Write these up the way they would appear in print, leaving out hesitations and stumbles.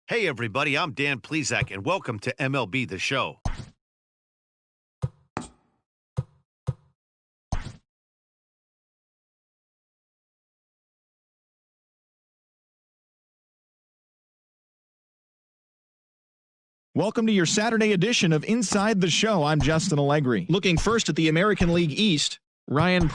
Hey, everybody, I'm Dan Plezak, and welcome to MLB The Show. Welcome to your Saturday edition of Inside the Show. I'm Justin Allegri. Looking first at the American League East, Ryan.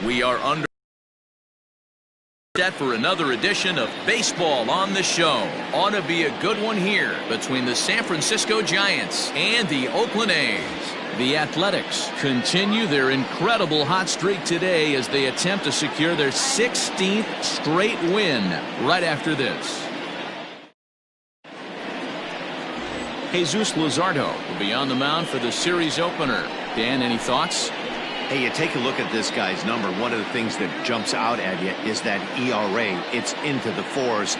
We are under set for another edition of Baseball on the Show. Ought to be a good one here between the San Francisco Giants and the Oakland A's. The Athletics continue their incredible hot streak today as they attempt to secure their 16th straight win right after this. Jesus Luzardo will be on the mound for the series opener. Dan, any thoughts? Hey, you take a look at this guy's number. One of the things that jumps out at you is that ERA. It's into the fours.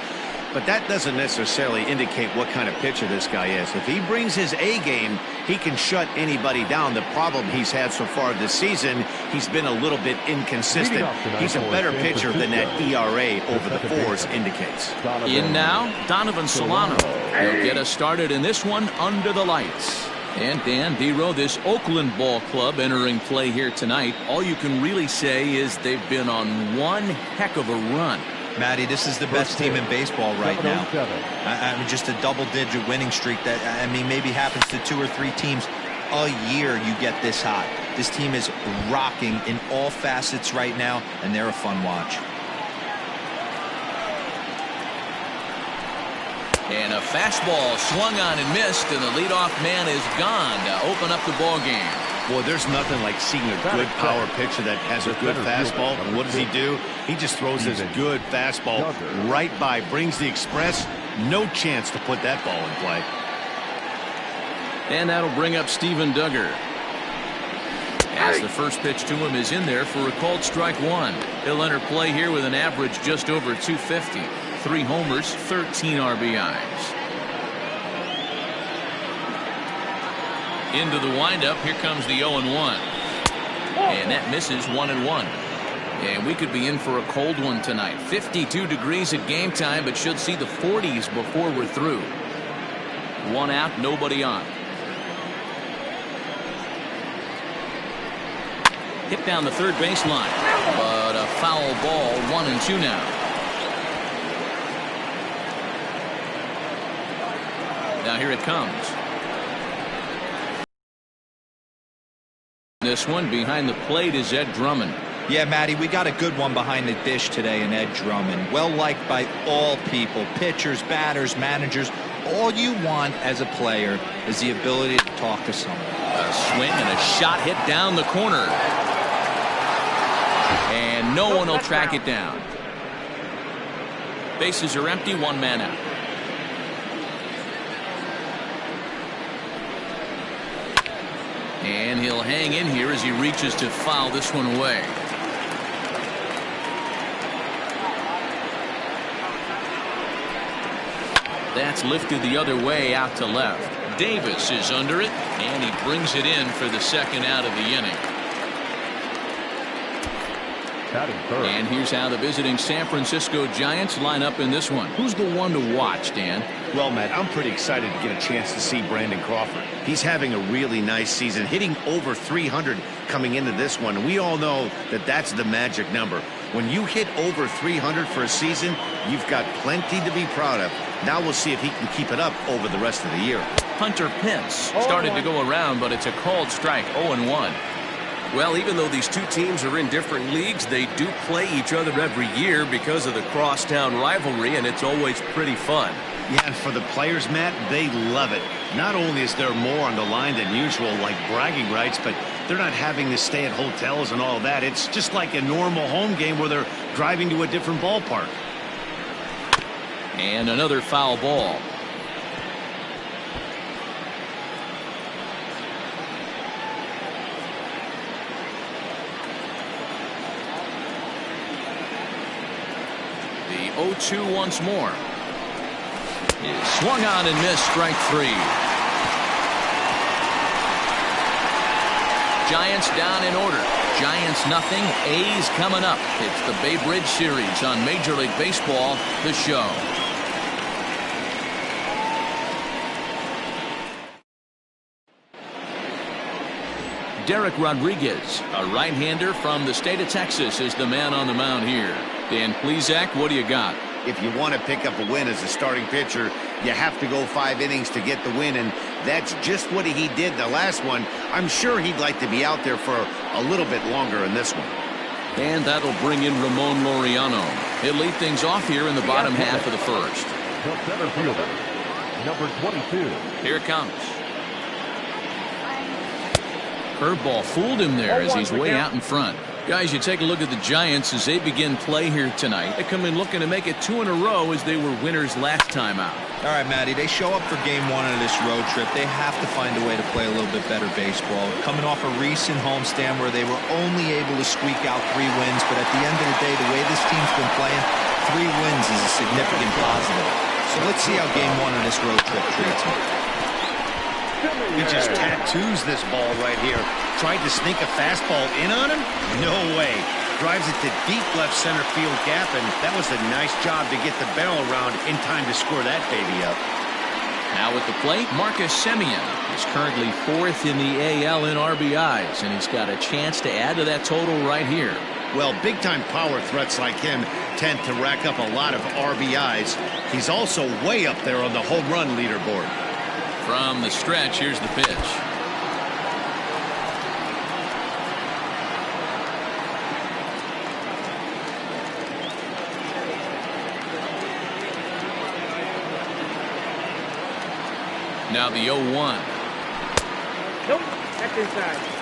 But that doesn't necessarily indicate what kind of pitcher this guy is. If he brings his A game, he can shut anybody down. The problem he's had so far this season, he's been a little bit inconsistent. He's a better pitcher than that ERA over the fours indicates. In now, Donovan Solano. He'll get us started in this one under the lights. And Dan Dero, this Oakland ball club entering play here tonight, all you can really say is they've been on one heck of a run. Matty, this is the best team in baseball right now. I mean, just a double-digit winning streak that, I mean, maybe happens to 2 or 3 teams a year. You get this hot. This team is rocking in all facets right now, and they're a fun watch. And a fastball swung on and missed, and the leadoff man is gone to open up the ball game. Well, there's nothing like seeing a good power pitcher that has a good fastball. And what does he do? He just throws this good fastball right by, brings the express. No chance to put that ball in play. And that'll bring up Steven Duggar. As the first pitch to him is in there for a called strike 1. He'll enter play here with an average just over 250. 3 homers, 13 RBIs. Into the windup. Here comes the 0-1. And that misses 1-1. And we could be in for a cold one tonight. 52 degrees at game time, but should see the 40s before we're through. 1 out, nobody on. Hit down the third baseline. But a foul ball, 1-2 now. Now here it comes. This one behind the plate is Ed Drummond. Yeah, Matty, we got a good one behind the dish today in Ed Drummond. Well liked by all people, pitchers, batters, managers. All you want as a player is the ability to talk to someone. A swing and a shot hit down the corner. And no one will track it down. Bases are empty, 1 man out. And he'll hang in here as he reaches to foul this one away. That's lifted the other way out to left. Davis is under it, and he brings it in for the second out of the inning. And here's how the visiting San Francisco Giants line up in this one. Who's the one to watch, Dan? Well, Matt, I'm pretty excited to get a chance to see Brandon Crawford. He's having a really nice season, hitting over 300 coming into this one. And we all know that that's the magic number. When you hit over 300 for a season, you've got plenty to be proud of. Now we'll see if he can keep it up over the rest of the year. Hunter Pence started to go around, but it's a called strike, 0-1. Well, even though these two teams are in different leagues, they do play each other every year because of the crosstown rivalry, and it's always pretty fun. Yeah, and for the players, Matt, they love it. Not only is there more on the line than usual, like bragging rights, but they're not having to stay at hotels and all that. It's just like a normal home game where they're driving to a different ballpark. And another foul ball. The 0-2 once more. Is swung on and missed, strike 3. Giants down in order. Giants nothing. A's coming up. It's the Bay Bridge Series on Major League Baseball, the show. Derek Rodriguez, a right-hander from the state of Texas, is the man on the mound here. Dan Plesac, what do you got? If you want to pick up a win as a starting pitcher, you have to go 5 innings to get the win, and that's just what he did the last one. I'm sure he'd like to be out there for a little bit longer in this one. And that'll bring in Ramon Laureano. He'll lead things off here in the bottom half of the first. The center fielder, number 22. Here it comes. Curveball fooled him there as he's way out in front. Guys, you take a look at the Giants as they begin play here tonight. They come in looking to make it 2 in a row as they were winners last time out. All right, Matty, they show up for game 1 of this road trip. They have to find a way to play a little bit better baseball. Coming off a recent homestand where they were only able to squeak out 3 wins, but at the end of the day, the way this team's been playing, 3 wins is a significant positive. So let's see how game 1 of this road trip treats them. He just tattoos this ball right here. Tried to sneak a fastball in on him? No way. Drives it to deep left center field gap, and that was a nice job to get the barrel around in time to score that baby up. Now at the plate, Marcus Semien is currently 4th in the AL in RBIs, and he's got a chance to add to that total right here. Well, big-time power threats like him tend to rack up a lot of RBIs. He's also way up there on the home run leaderboard. From the stretch, here's the pitch. Now the 0-1. Nope, that's inside.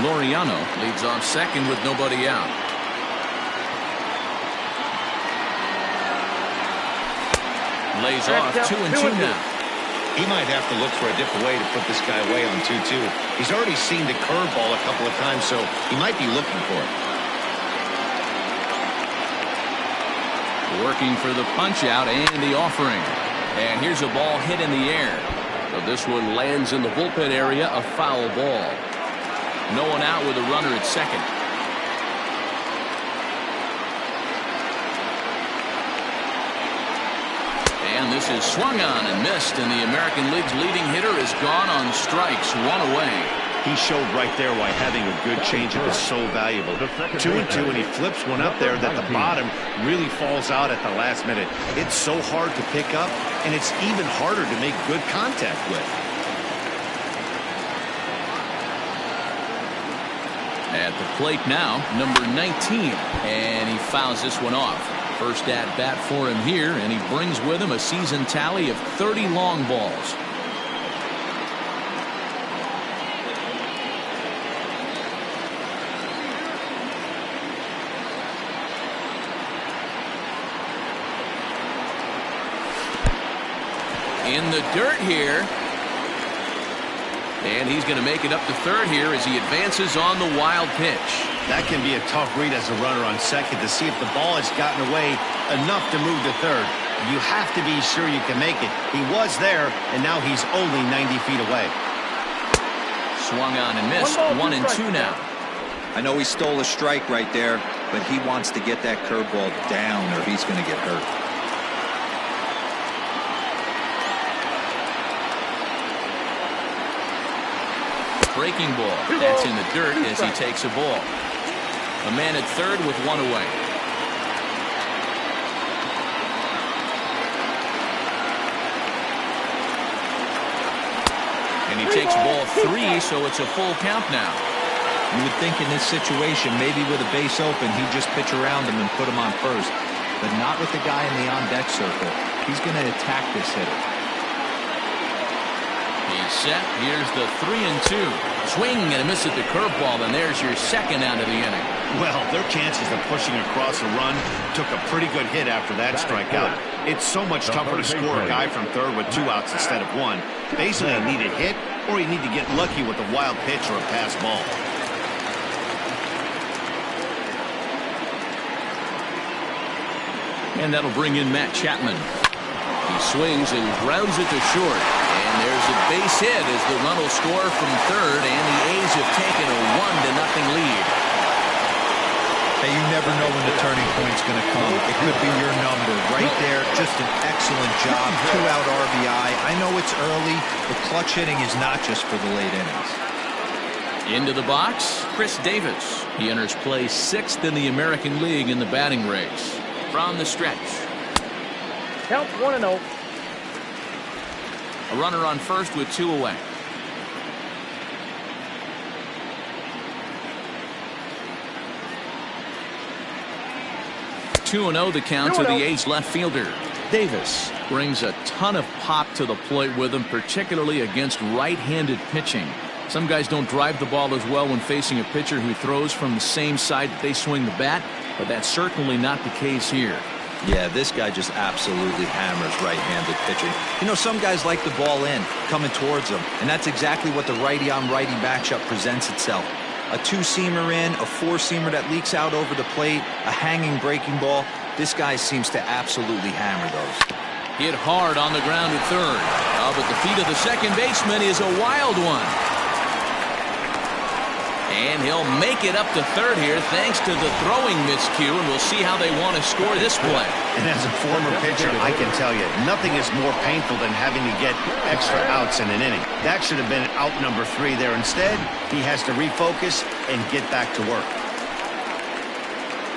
Laureano leads off second with nobody out. Lays off 2-2 now. He might have to look for a different way to put this guy away on 2-2. He's already seen the curveball a couple of times, so he might be looking for it. Working for the punch out and the offering. And here's a ball hit in the air. So this one lands in the bullpen area, a foul ball. No one out with a runner at second. And this is swung on and missed, and the American League's leading hitter is gone on strikes, one away. He showed right there why having a good changeup is so valuable. 2-2, and he flips one up there that the bottom really falls out at the last minute. It's so hard to pick up, and it's even harder to make good contact with. At the plate now, number 19, and he fouls this one off. First at bat for him here, and he brings with him a season tally of 30 long balls. In the dirt here. And he's going to make it up to third here as he advances on the wild pitch. That can be a tough read as a runner on second to see if the ball has gotten away enough to move to third. You have to be sure you can make it. He was there, and now he's only 90 feet away. Swung on and missed. 1-2 now. I know he stole a strike right there, but he wants to get that curveball down or he's going to get hurt. Breaking ball. That's in the dirt as he takes a ball. A man at third with one away. And he takes ball 3, so it's a full count now. You would think in this situation, maybe with a base open, he'd just pitch around him and put him on first. But not with the guy in the on-deck circle. He's going to attack this hitter. He's set. Here's the 3-2. Swing and a miss at the curveball, and there's your second out of the inning. Well, their chances of pushing across a run took a pretty good hit after that strikeout. It's so much tougher to score a guy from third with 2 outs instead of 1. Basically, you need a hit, or you need to get lucky with a wild pitch or a pass ball. And that'll bring in Matt Chapman. He swings and grounds it to short. And there's a base hit as the run will score from third, and the A's have taken a 1-0 lead. Hey, you never know when the turning point's going to come. It could be your number right there. Just an excellent job. 2-out RBI. I know it's early, but clutch hitting is not just for the late innings. Into the box, Chris Davis. He enters play 6th in the American League in the batting race. From the stretch. Count 1-0. A runner on first with 2 away. The count to the A's left fielder. Davis brings a ton of pop to the plate with him, particularly against right-handed pitching. Some guys don't drive the ball as well when facing a pitcher who throws from the same side that they swing the bat, but that's certainly not the case here. Yeah, this guy just absolutely hammers right-handed pitching. You know, some guys like the ball in, coming towards them, and that's exactly what the righty-on-righty matchup presents itself. A 2-seamer in, a 4-seamer that leaks out over the plate, a hanging breaking ball. This guy seems to absolutely hammer those. Hit hard on the ground at third. Up at the feet of the second baseman is a wild one. And he'll make it up to third here thanks to the throwing miscue, and we'll see how they want to score this play. And as a former pitcher, I can tell you, nothing is more painful than having to get extra outs in an inning. That should have been out number 3 there. Instead, he has to refocus and get back to work.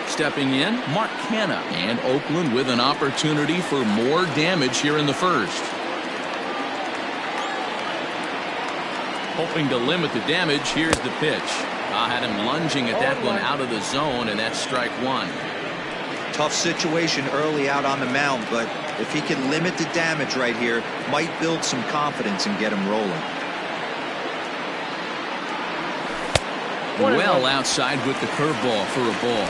Stepping in, Mark Hanna, and Oakland with an opportunity for more damage here in the first. Hoping to limit the damage, here's the pitch. I had him lunging at that one out of the zone, and that's strike 1. Tough situation early out on the mound, but if he can limit the damage right here, might build some confidence and get him rolling. Well outside with the curveball for a ball.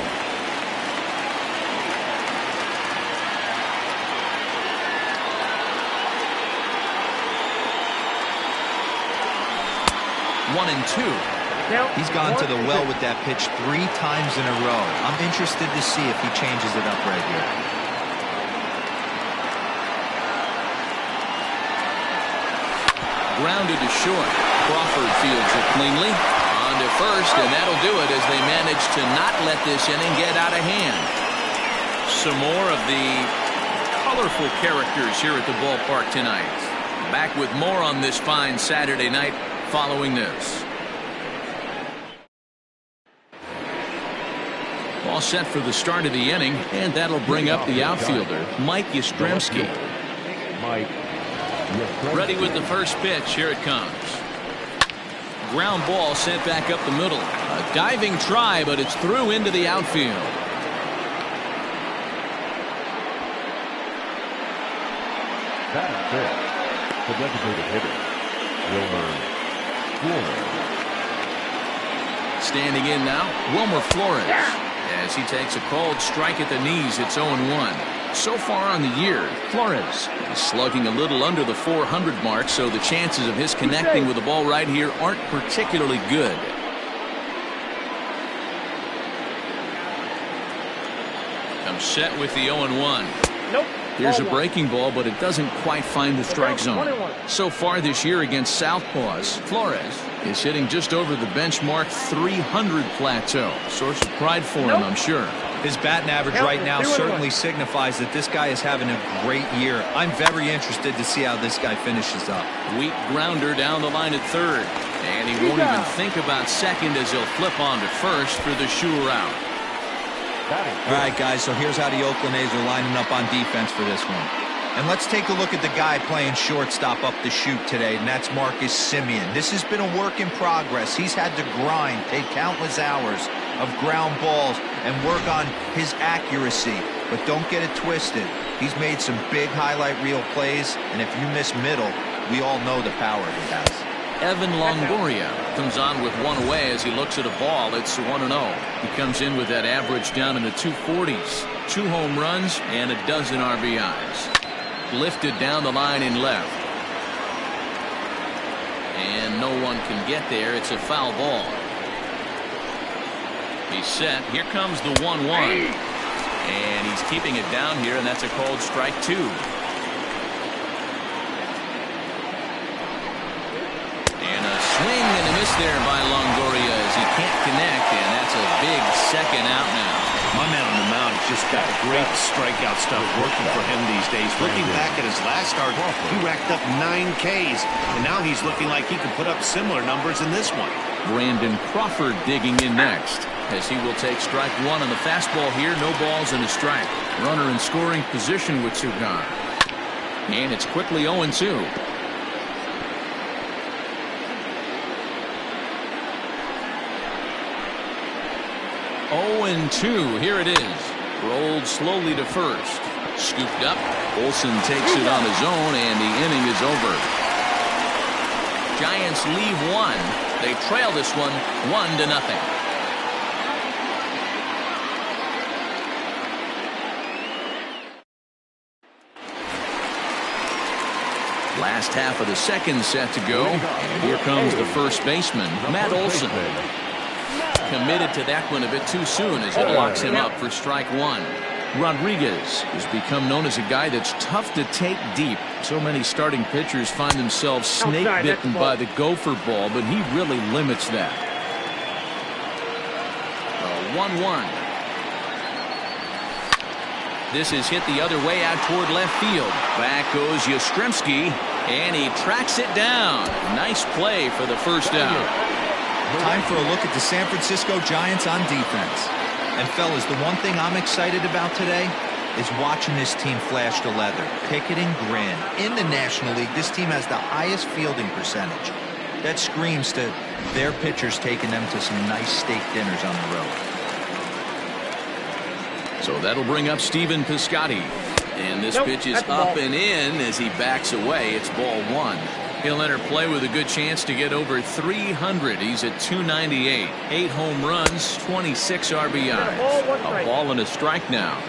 One and two. He's gone to the well with that pitch 3 times in a row. I'm interested to see if he changes it up right here. Grounded to short. Crawford fields it cleanly. On to first, and that'll do it as they manage to not let this inning get out of hand. Some more of the colorful characters here at the ballpark tonight. Back with more on this fine Saturday night following this. All set for the start of the inning, and that'll bring up the outfielder, Mike Yastrzemski. Ready with the first pitch. Here it comes. Ground ball sent back up the middle. A diving try, but it's through into the outfield. Batting fifth, the designated hitter, Wilmer Flores. Standing in now, Wilmer Flores. As he takes a called strike at the knees, it's 0-1. So far on the year, Flores is slugging a little under the 400 mark, so the chances of his connecting with the ball right here aren't particularly good. Comes set with the 0-1. Nope. Here's a breaking ball, but it doesn't quite find the strike zone. So far this year against Southpaws, Flores is hitting just over the benchmark 300 plateau. Source of pride for him, I'm sure. His batting average right now certainly signifies that this guy is having a great year. I'm very interested to see how this guy finishes up. Weak grounder down the line at third. And he won't even think about second as he'll flip on to first for the sure out. All right, guys, so here's how the Oakland A's are lining up on defense for this one. And let's take a look at the guy playing shortstop up the chute today, and that's Marcus Semien. This has been a work in progress. He's had to grind, take countless hours of ground balls, and work on his accuracy. But don't get it twisted. He's made some big highlight reel plays, and if you miss middle, we all know the power he has. Evan Longoria comes on with one away as he looks at a ball. It's 1-0. He comes in with that average down in the 240s. 2 home runs and a dozen RBIs. Lifted down the line in left. And no one can get there. It's a foul ball. He's set. Here comes the 1-1. And he's keeping it down here, and that's a called strike 2. Swing and a miss there by Longoria as he can't connect, and that's a big second out now. My man on the mound has just got great strikeout stuff working for him these days. Looking back at his last start, he racked up 9 Ks, and now he's looking like he could put up similar numbers in this one. Brandon Crawford digging in next as he will take strike 1 on the fastball here. No balls and a strike. Runner in scoring position with 2 gone. And it's quickly 0-2. 0-2. Here it is. Rolled slowly to first. Scooped up. Olsen takes it on his own, and the inning is over. Giants leave 1. They trail this one 1-0. Last half of the second set to go. And here comes the first baseman, Matt Olson. Committed to that one a bit too soon as it locks him up for strike 1. Rodriguez has become known as a guy that's tough to take deep. So many starting pitchers find themselves snake bitten by the gopher ball, but he really limits that. 1-1. This is hit the other way out toward left field. Back goes Yastrzemski, and he tracks it down. Nice play for the first out. Time for a look at the San Francisco Giants on defense. And fellas, the one thing I'm excited about today is watching this team flash the leather. Pickett and grin. In the National League, this team has the highest fielding percentage. That screams to their pitchers taking them to some nice steak dinners on the road. So that'll bring up Stephen Piscotty. And this pitch is up and in as he backs away. It's ball 1. He'll enter play with a good chance to get over 300. He's at 298. 8 home runs, 26 RBI. A ball and a strike now.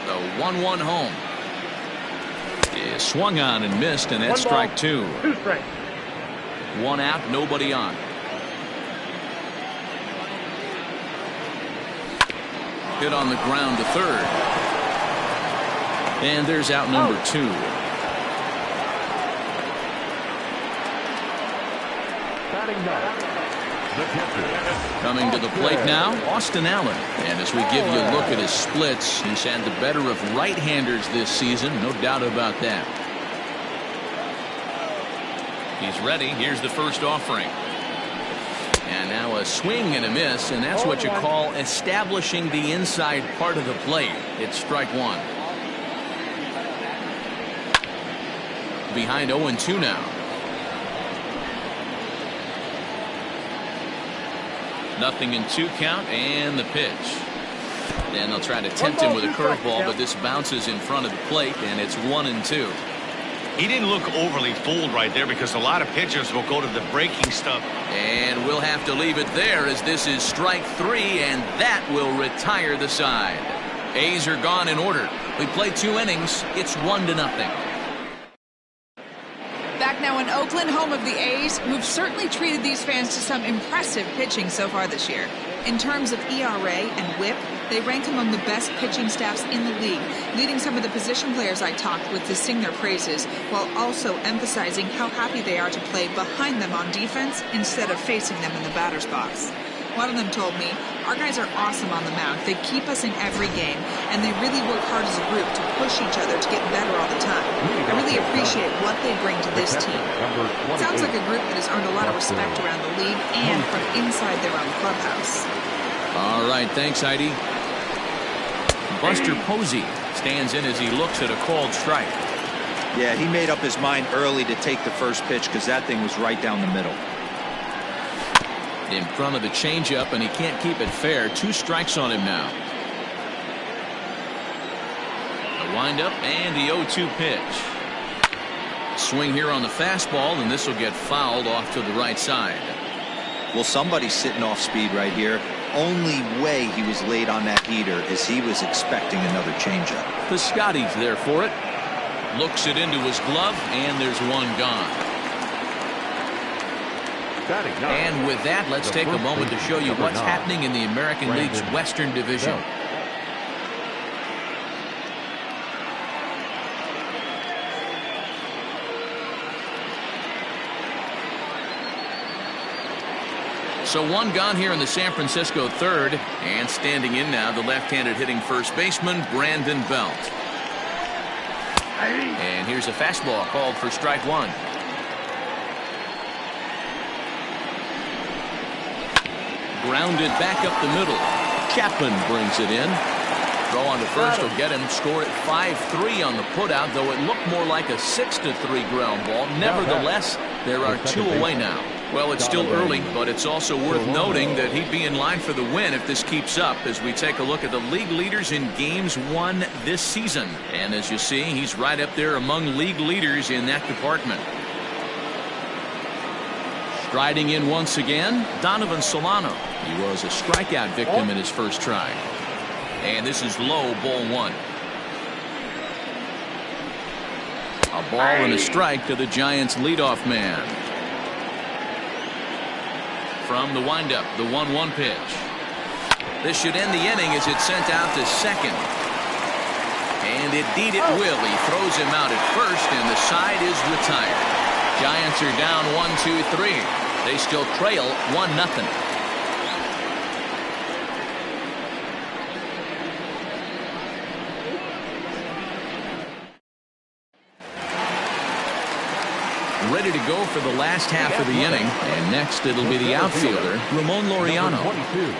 The 1-1 home. Is swung on and missed, and that's strike 2. 2 strikes. 1 out, nobody on. Hit on the ground to third. And there's out number 2. Coming to the plate now, Austin Allen. And as we give you a look at his splits, he's had the better of right-handers this season, no doubt about that. He's ready. Here's the first offering. And now a swing and a miss, and that's what you call establishing the inside part of the plate. It's strike 1. Behind 0-2 now. Nothing in 2 count, and the pitch. And they'll try to tempt him with a curveball, but this bounces in front of the plate, and it's 1-2. He didn't look overly fooled right there because a lot of pitchers will go to the breaking stuff. And we'll have to leave it there as this is strike 3, and that will retire the side. A's are gone in order. We played 2 innings. It's 1-0. Back now in Oakland, home of the A's, who've certainly treated these fans to some impressive pitching so far this year. In terms of ERA and WHIP, they rank among the best pitching staffs in the league, leading some of the position players I talked with to sing their praises, while also emphasizing how happy they are to play behind them on defense instead of facing them in the batter's box. One of them told me, "Our guys are awesome on the mound. They keep us in every game, and they really work hard as a group to push each other to get better all the time. I really appreciate what they bring to this team." It sounds like a group that has earned a lot of respect around the league and from inside their own clubhouse. All right, thanks, Heidi. Buster Posey stands in as he looks at a called strike. Yeah, he made up his mind early to take the first pitch because that thing was right down the middle. In front of the changeup, and he can't keep it fair. 2 strikes on him now. The windup and the 0-2 pitch. Swing here on the fastball, and this will get fouled off to the right side. Well, somebody's sitting off speed right here. Only way he was late on that heater is he was expecting another changeup. Piscotty's there for it. Looks it into his glove, and there's 1 gone. And with that, let's take a moment to show you what's happening in the American League's Western Division. So 1 gone here in the San Francisco third, and standing in now, the left-handed hitting first baseman, Brandon Belt. And here's a fastball called for strike 1. Grounded back up the middle. Chapman brings it in. Throw on to first will get him. Scored at 5-3 on the putout, though it looked more like a 6-3 ground ball. Nevertheless, there are 2 away now. Well, it's still early, but it's also worth noting that he'd be in line for the win if this keeps up as we take a look at the league leaders in games won this season. And as you see, he's right up there among league leaders in that department. Striding in once again, Donovan Solano. He was a strikeout victim in his first try. And this is low, ball 1. A ball and a strike to the Giants' leadoff man. From the windup, the 1-1 pitch. This should end the inning as it's sent out to second. And indeed it will. He throws him out at first, and the side is retired. Giants are down 1-2-3. They still trail 1-0. ready to go for the last half of the inning. And next it'll be the outfielder, Ramon Laureano. 22.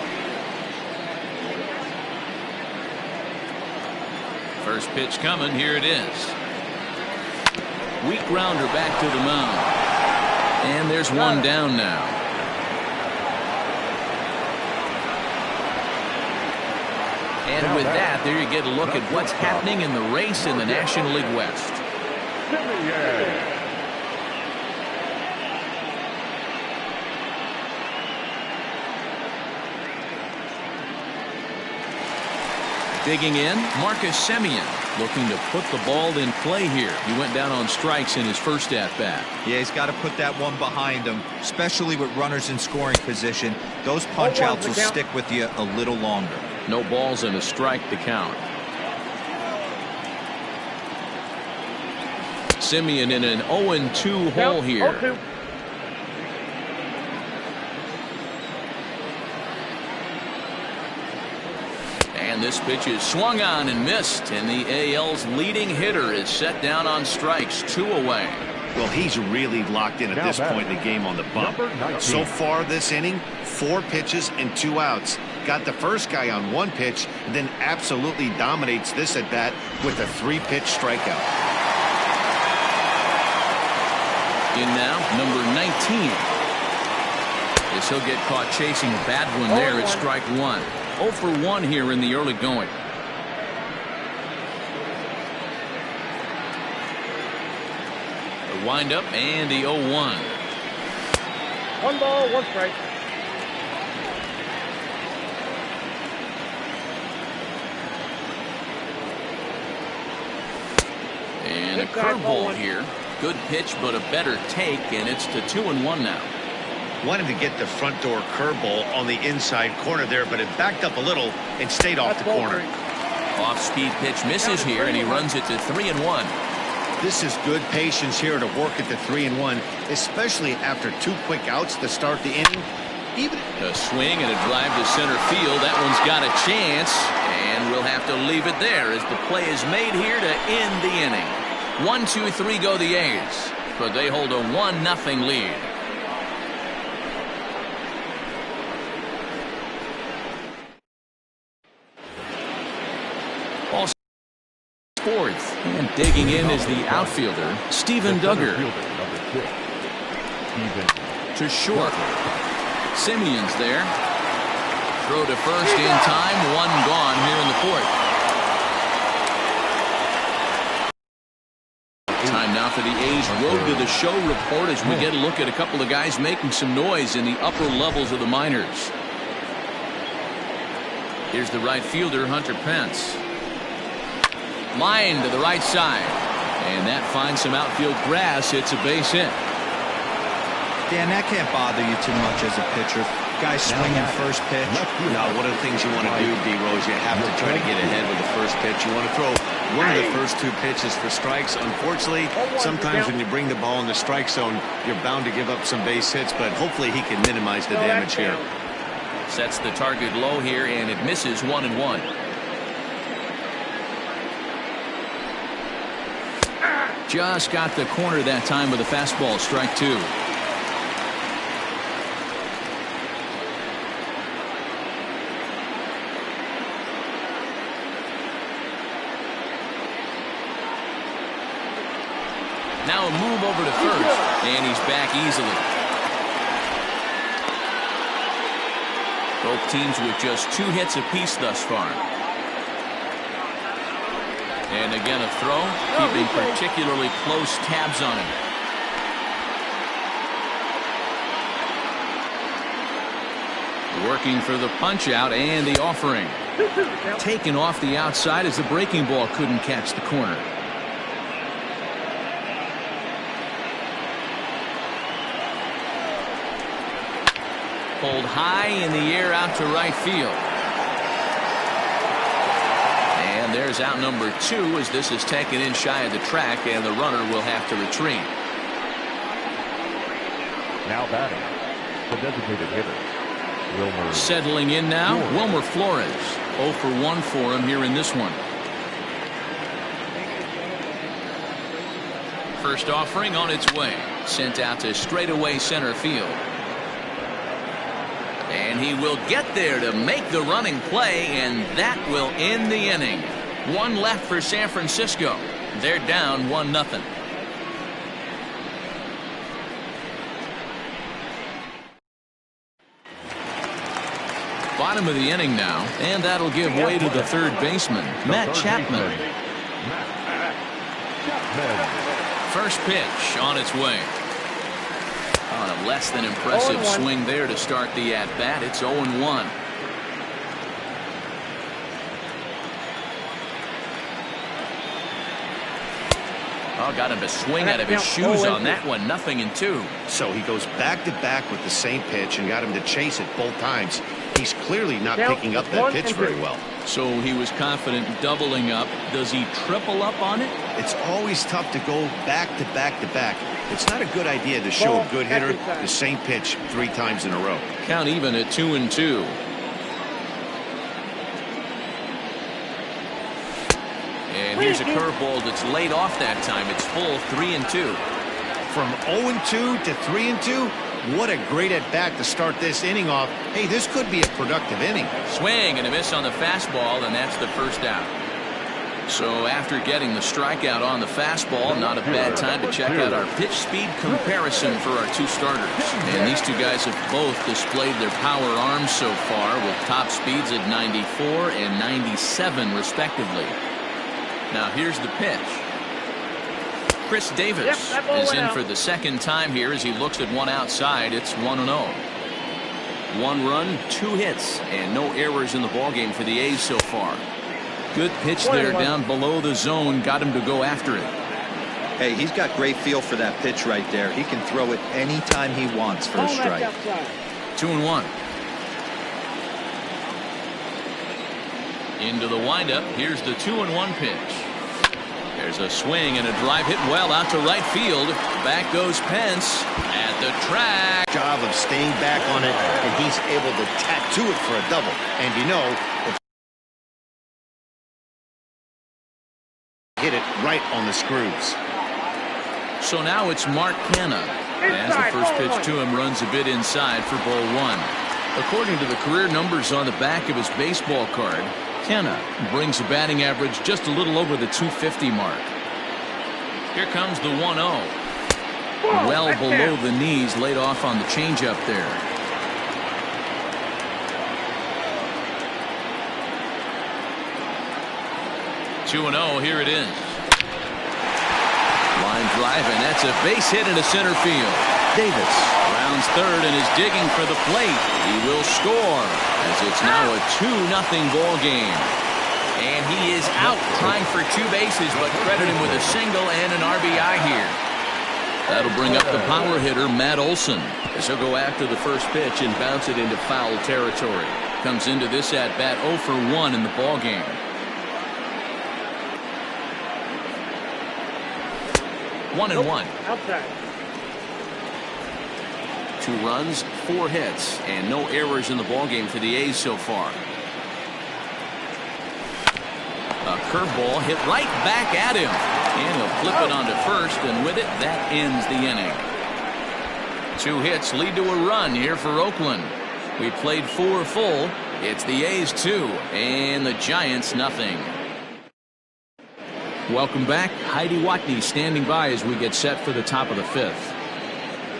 First pitch coming. Here it is. Weak grounder back to the mound. And there's one down now. And with that, there you get a look at what's happening in the race in the National League West. Digging in, Marcus Semien, looking to put the ball in play here. He went down on strikes in his first at-bat. Yeah, he's got to put that one behind him, especially with runners in scoring position. Those punch-outs will stick with you a little longer. No balls and a strike to count. Semien in an 0-2 hole here. 0-2. And this pitch is swung on and missed, and the AL's leading hitter is set down on strikes, 2 away. Well, he's really locked in at this point in the game on the bump. So far this inning, 4 pitches and 2 outs. Got the first guy on 1 pitch, and then absolutely dominates this at bat with a 3-pitch strikeout. In now, number 19. As he'll get caught chasing a bad one there at strike 1. 0 for 1 here in the early going. The windup and the 0-1. 1 ball, 1 strike. And a curveball here. Good pitch, but a better take, and it's to 2-1 now. Wanted to get the front door curveball on the inside corner there, but it backed up a little and stayed off the corner. Off-speed pitch misses here, and he runs it to 3-1. This is good patience here to work at the 3-1, especially after 2 quick outs to start the inning. Even a swing and a drive to center field. That one's got a chance, and we'll have to leave it there as the play is made here to end the inning. 1, 2, 3 go the A's, but they hold a 1-0 lead. Ball fourth, and digging in is the outfielder, Steven Duggar. To short. Semien's there. Throw to first in time. 1 gone here in the 4th. Time now for the A's Road to the Show report as we get a look at a couple of guys making some noise in the upper levels of the minors. Here's the right fielder, Hunter Pence. Line to the right side. And that finds some outfield grass. It's a base hit. Dan, that can't bother you too much as a pitcher. Guys swinging first pitch. Now, one of the things you want to do, D-Rose, you have to try to get ahead with the first pitch. You want to throw one of the first 2 pitches for strikes. Unfortunately, sometimes when you bring the ball in the strike zone, you're bound to give up some base hits, but hopefully he can minimize the damage here. Sets the target low here, and it misses 1-1. Just got the corner that time with a fastball, strike 2. Now a move over to first, and he's back easily. Both teams with just 2 hits apiece thus far. And again a throw, keeping particularly close tabs on him. Working for the punch out and the offering. Taken off the outside as the breaking ball couldn't catch the corner. Pulled high in the air out to right field. And there's out number 2 as this is taken in shy of the track, and the runner will have to retreat. Now batting, the designated hitter, Wilmer. Settling in now, Wilmer Flores. 0 for 1 for him here in this one. First offering on its way. sent out to straightaway center field. And he will get there to make the running play, and that will end the inning. One left for San Francisco. They're down 1-0. Bottom of the inning now, and that'll give way to the third baseman, Matt Chapman. First pitch on its way. On a less than impressive swing there to start the at-bat. It's 0-1. Oh, got him to swing out of his shoes on that one. 0-2. So he goes back-to-back with the same pitch and got him to chase it both times. He's clearly not picking up that pitch very well. So he was confident doubling up. Does he triple up on it? It's always tough to go back-to-back-to-back. It's not a good idea to show a good hitter the same pitch 3 times in a row. Count even at 2-2. And here's a curveball that's laid off that time. It's full 3-2. From 0-2 to 3-2, what a great at-bat to start this inning off. Hey, this could be a productive inning. Swing and a miss on the fastball, and that's the first out. So after getting the strikeout on the fastball, not a bad time to check out our pitch speed comparison for our 2 starters. And these 2 guys have both displayed their power arms so far with top speeds at 94 and 97 respectively. Now here's the pitch. Chris Davis is in for the second time here as he looks at one outside. It's 1-0. 1 run, 2 hits, and no errors in the ballgame for the A's so far. Good pitch there down below the zone. Got him to go after it. Hey, he's got great feel for that pitch right there. He can throw it anytime he wants for a strike. 2-1. Into the windup. Here's the 2-1 pitch. There's a swing and a drive hit well out to right field. Back goes Pence at the track. Job of staying back on it, and he's able to tattoo it for a double. And you know, hit it right on the screws. So now it's Mark Canha. As the first pitch to him runs a bit inside for ball 1. According to the career numbers on the back of his baseball card, Canha brings a batting average just a little over the 250 mark. Here comes the 1-0. Well below the knees, laid off on the changeup there. Two 2-0, here it is. Line drive, and that's a base hit into center field. Davis rounds third and is digging for the plate. He will score as it's now a 2-0 ball game. And he is out trying for 2 bases, but credit him with a single and an RBI here. That'll bring up the power hitter, Matt Olson, as he'll go after the first pitch and bounce it into foul territory. Comes into this at-bat 0 for 1 in the ball game. One and one. Outside. 2 runs, 4 hits, and no errors in the ballgame for the A's so far. A curveball hit right back at him. And he'll flip it onto first, and with it, that ends the inning. 2 hits lead to a run here for Oakland. We played 4 full. It's the A's 2, and the Giants nothing. Welcome back. Heidi Watney standing by as we get set for the top of the 5th.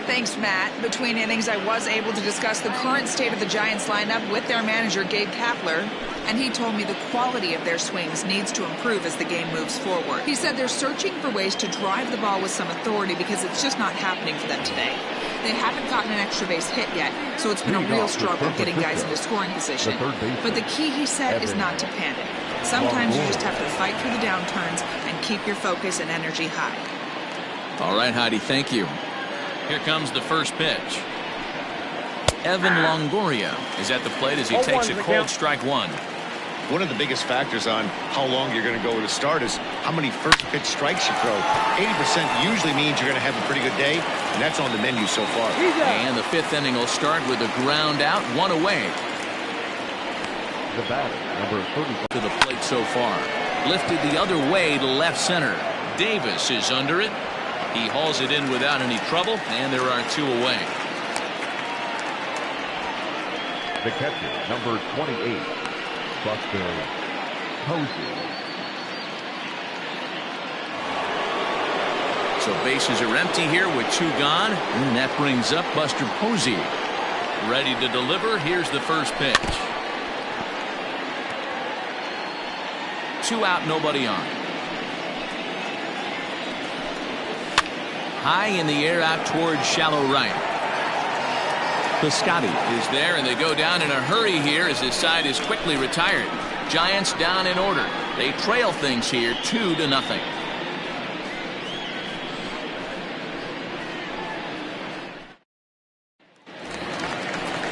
Thanks, Matt. Between innings, I was able to discuss the current state of the Giants lineup with their manager, Gabe Kapler, and he told me the quality of their swings needs to improve as the game moves forward. He said they're searching for ways to drive the ball with some authority because it's just not happening for them today. They haven't gotten an extra base hit yet, so it's been a real struggle getting guys into scoring position. But the key, he said, is not to panic. Sometimes you just have to fight through the downturns and keep your focus and energy high. All right, Heidi, thank you. Here comes the first pitch. Evan Longoria is at the plate as he takes a cold strike 1. One of the biggest factors on how long you're going to go with a start is how many first pitch strikes you throw. 80% usually means you're going to have a pretty good day, and that's on the menu so far. And the 5th inning will start with a ground out, 1 away. The batter, number 35. To the plate so far. Lifted the other way to left center. Davis is under it. He hauls it in without any trouble, and there are 2 away. The catcher, number 28, Buster Posey. So bases are empty here with 2 gone, and that brings up Buster Posey. Ready to deliver. Here's the first pitch. 2 out, nobody on. High in the air out towards shallow right. Piscotty is there, and they go down in a hurry here as his side is quickly retired. Giants down in order. They trail things here 2-0.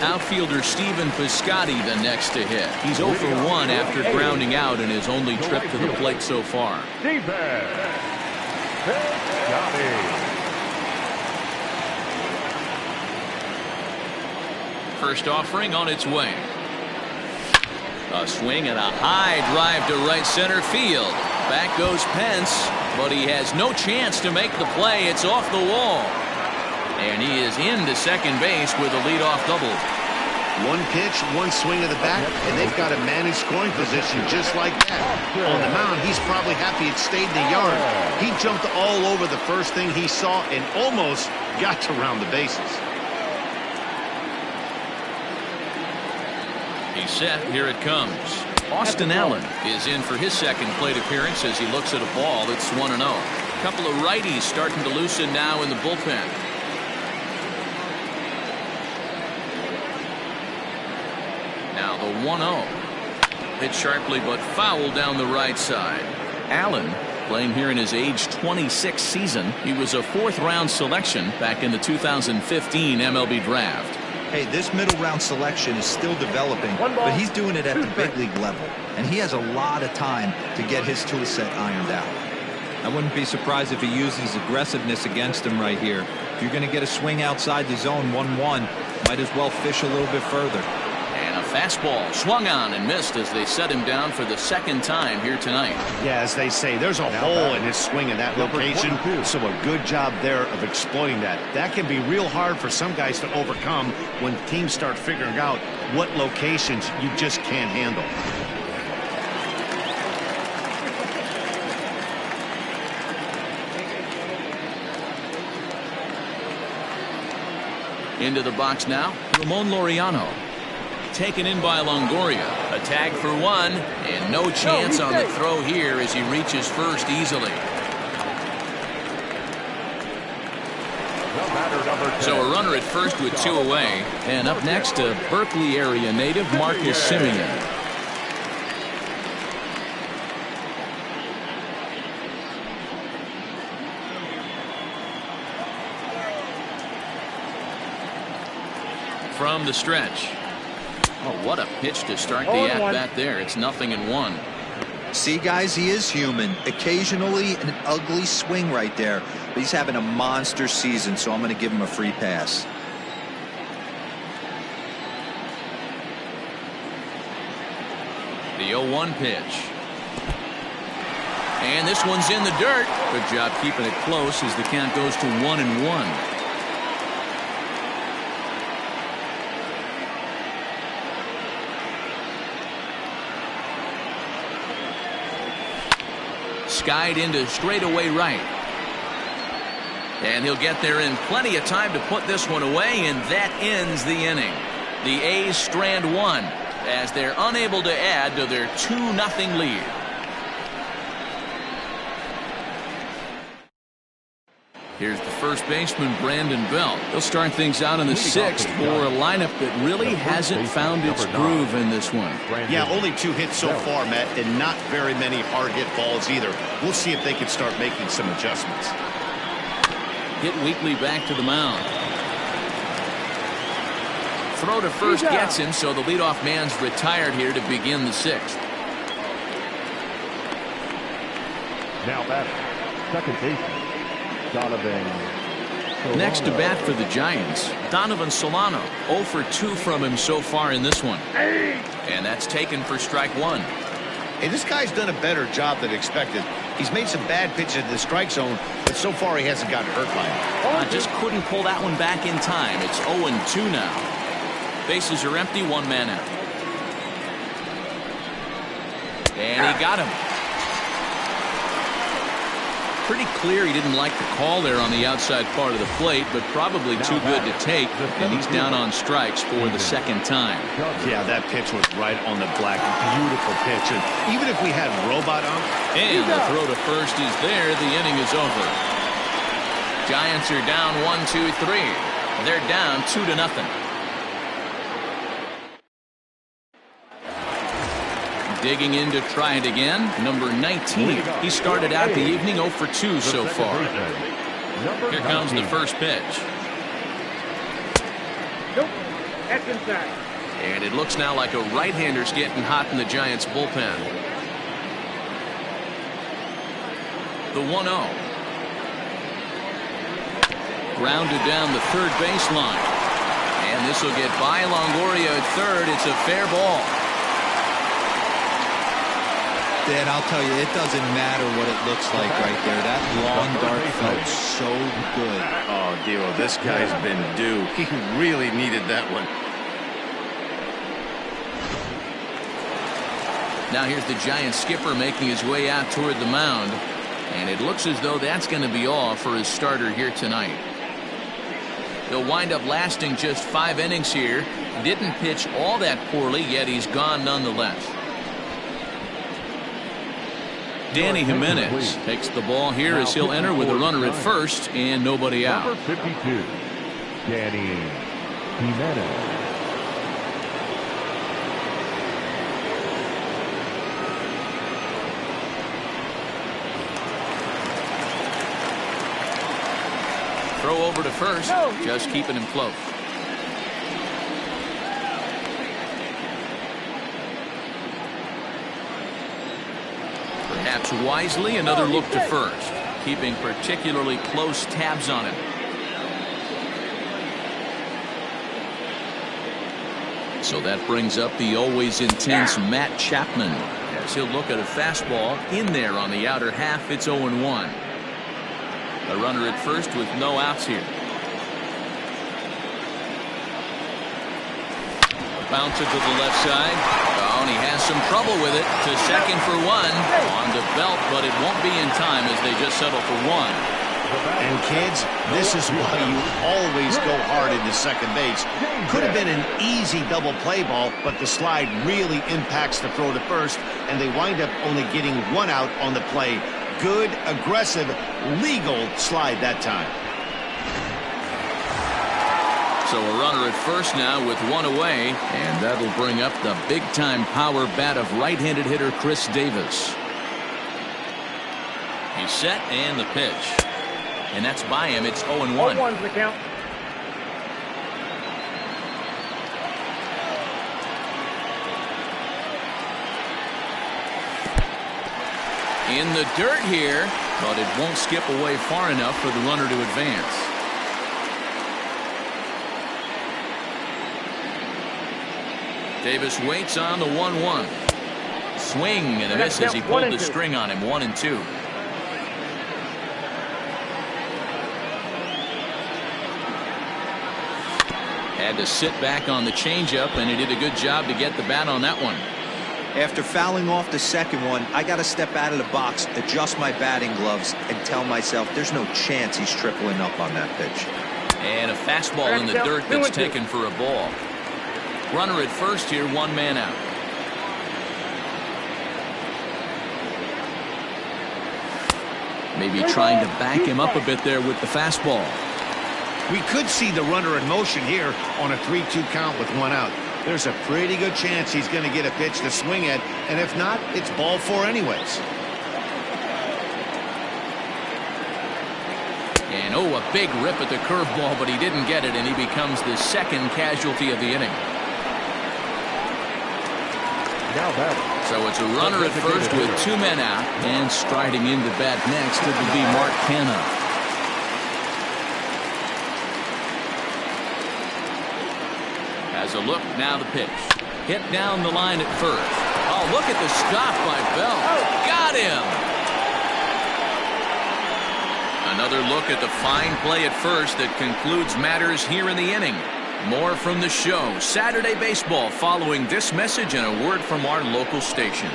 Outfielder Stephen Piscotty the next to hit. He's 0 for 1 after grounding out in his only trip to the plate so far. First offering on its way. A swing and a high drive to right center field. Back goes Pence, but he has no chance to make the play. It's off the wall. And he is into second base with a leadoff double. 1 pitch, 1 swing of the bat, and they've got a managed scoring position just like that. On the mound, he's probably happy it stayed in the yard. He jumped all over the first thing he saw and almost got to round the bases. He's set. Here it comes. Austin Allen is in for his second plate appearance as he looks at a ball that's 1-0. A couple of righties starting to loosen now in the bullpen. Now the 1-0. Hit sharply but foul down the right side. Allen playing here in his age 26 season. He was a 4th-round selection back in the 2015 MLB draft. Hey, this middle round selection is still developing, but he's doing it at the big league level, and he has a lot of time to get his tool set ironed out. I wouldn't be surprised if he uses aggressiveness against him right here. If you're going to get a swing outside the zone 1-1, might as well fish a little bit further. And a fastball swung on and missed as they set him down for the 2nd time here tonight. Yeah, as they say, there's a hole in his swing in that location, so a good job there of exploiting that. That can be real hard for some guys to overcome when teams start figuring out what locations you just can't handle. Into the box now, Ramon Laureano. Taken in by Longoria. A tag for 1, and no chance on the throw here as he reaches first easily. So a runner at first with 2 away. And up next, a Berkeley area native, Marcus Simeon. From the stretch. Oh, what a pitch to start the at-bat there. It's 0-1. See, guys, he is human. Occasionally an ugly swing right there, but he's having a monster season, so I'm going to give him a free pass. The 0-1 pitch. And this one's in the dirt. Good job keeping it close as the count goes to 1-1. Skied into straightaway right. And he'll get there in plenty of time to put this one away, and that ends the inning. The A's strand 1 as they're unable to add to their 2-0 lead. Here's the first baseman, Brandon Belt. He'll start things out in the 6th for a lineup that really hasn't found its groove in this one. Yeah, only 2 hits so far, Matt, and not very many hard hit balls either. We'll see if they can start making some adjustments. Hit weakly back to the mound. Throw to first gets him, so the leadoff man's retired here to begin the 6th. Now batter, second baseman, Donovan. Next to bat for the Giants, Donovan Solano. 0 for 2 from him so far in this one. And that's taken for strike 1. Hey, this guy's done a better job than expected. He's made some bad pitches in the strike zone, but so far he hasn't gotten hurt by it. Just couldn't pull that one back in time. It's 0-2 now. Bases are empty, one man out. And he got him. Pretty clear he didn't like the call there on the outside part of the plate, but probably too good to take, and he's down on strikes for the second time. Yeah, that pitch was right on the black. Beautiful pitch. And even if we had robot on. And the throw to first is there. The inning is over. Giants are down 1-2-3. They're down 2-0. Digging in to try it again, number 19. He started out the evening 0 for 2 so far. Here comes the first pitch. Nope, that's inside. And it looks now like a right-hander's getting hot in the Giants bullpen. The 1-0. Grounded down the third baseline. And this will get by Longoria at third. It's a fair ball. Dan, I'll tell you, it doesn't matter what it looks like right there. That long dart felt so good. Oh, Dero, this guy's been due. He really needed that one. Now here's the Giants skipper making his way out toward the mound. And it looks as though that's going to be all for his starter here tonight. He'll wind up lasting just 5 innings here. Didn't pitch all that poorly, yet he's gone nonetheless. Danny Jimenez takes the ball here as he'll enter with a runner at first and nobody out. Number 52, Danny Jimenez. Throw over to first, just keeping him close. Perhaps wisely, another look to first, keeping particularly close tabs on him. So that brings up the always intense Matt Chapman as he'll look at a fastball in there on the outer half. It's 0-1. A runner at first with no outs here. Bouncer to the left side. Oh, and he has some trouble with it. To second for one. On the belt, but it won't be in time as they just settle for one. And kids, this is why you always go hard into second base. Could have been an easy double play ball, but the slide really impacts the throw to first, and they wind up only getting one out on the play. Good, aggressive, legal slide that time. So a runner at first now with one away, and that'll bring up the big-time power bat of right-handed hitter Chris Davis. He's set and the pitch. And that's by him. It's 0-1. 0-1's the count. In the dirt here, but it won't skip away far enough for the runner to advance. Davis waits on the 1-1. Swing and a miss as he pulled the string on him. 1-2. Had to sit back on the changeup, and he did a good job to get the bat on that one. After fouling off the second one, I got to step out of the box, adjust my batting gloves, and tell myself there's no chance he's tripling up on that pitch. And a fastball in the dirt that's taken for a ball. Runner at first here, one man out. Maybe trying to back him up a bit there with the fastball. We could see the runner in motion here on a 3-2 count with one out. There's a pretty good chance he's going to get a pitch to swing at, and if not, it's ball 4 anyways. And oh, a big rip at the curveball, but he didn't get it, and he becomes the second casualty of the inning. So it's a runner at first with 2 men out, and striding into bat next it will be Mark Canha. As a look, now the pitch. Hit down the line at first. Oh, Oh, look at the stop by Bell. Got him. Another look at the fine play at first that concludes matters here in the inning. More from the show, Saturday Baseball, following this message and a word from our local stations.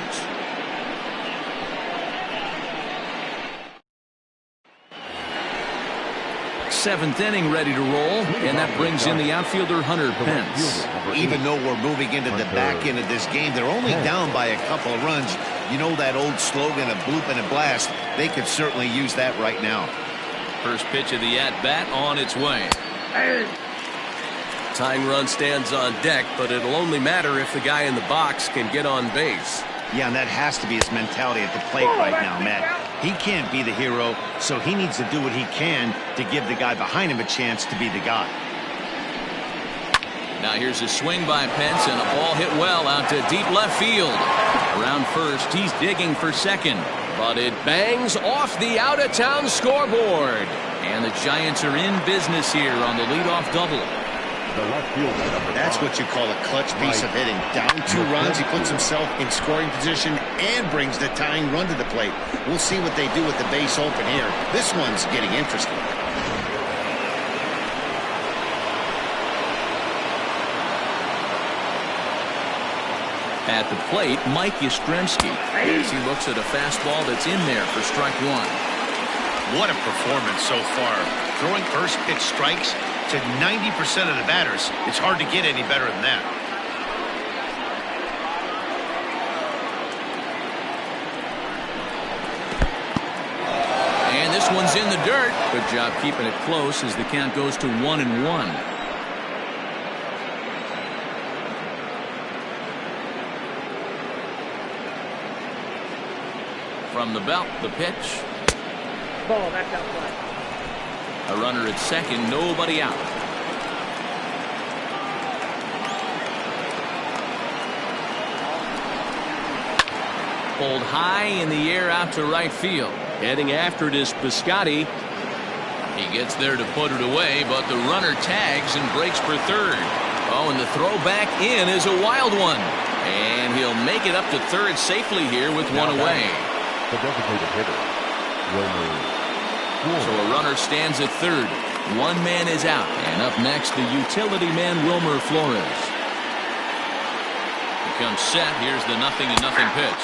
Seventh inning ready to roll, and that brings in the outfielder Hunter Pence. Even though we're moving into the back end of this game, they're only down by a couple of runs. You know that old slogan of bloop and a blast. They could certainly use that right now. First pitch of the at-bat on its way. Tying run stands on deck, but it'll only matter if the guy in the box can get on base. Yeah, and that has to be his mentality at the plate right now, Matt. He can't be the hero, so he needs to do what he can to give the guy behind him a chance to be the guy. Now here's a swing by Pence, and a ball hit well out to deep left field. Around first, he's digging for second. But it bangs off the out-of-town scoreboard. And the Giants are in business here on the leadoff double. The left fielder, That's what you call a clutch piece of hitting. Down 2 runs, he puts himself in scoring position and brings the tying run to the plate. We'll see what they do with the base open here. This one's getting interesting. At the plate, Mike Yastrzemski. As he looks at a fastball that's in there for strike one. What a performance so far. Throwing first pitch strikes to 90% of the batters. It's hard to get any better than that. And this one's in the dirt. Good job keeping it close as the count goes to 1-1. From the belt, the pitch. Ball, that's outside. A runner at second, nobody out. Pulled high in the air out to right field. Heading after it is Piscotty. He gets there to put it away, but the runner tags and breaks for third. Oh, and the throw back in is a wild one. And he'll make it up to third safely here with one away. the designated hitter, Wilmer. So a runner stands at third. One man is out. And up next, the utility man, Wilmer Flores. Becomes set. Here's the 0-0 pitch.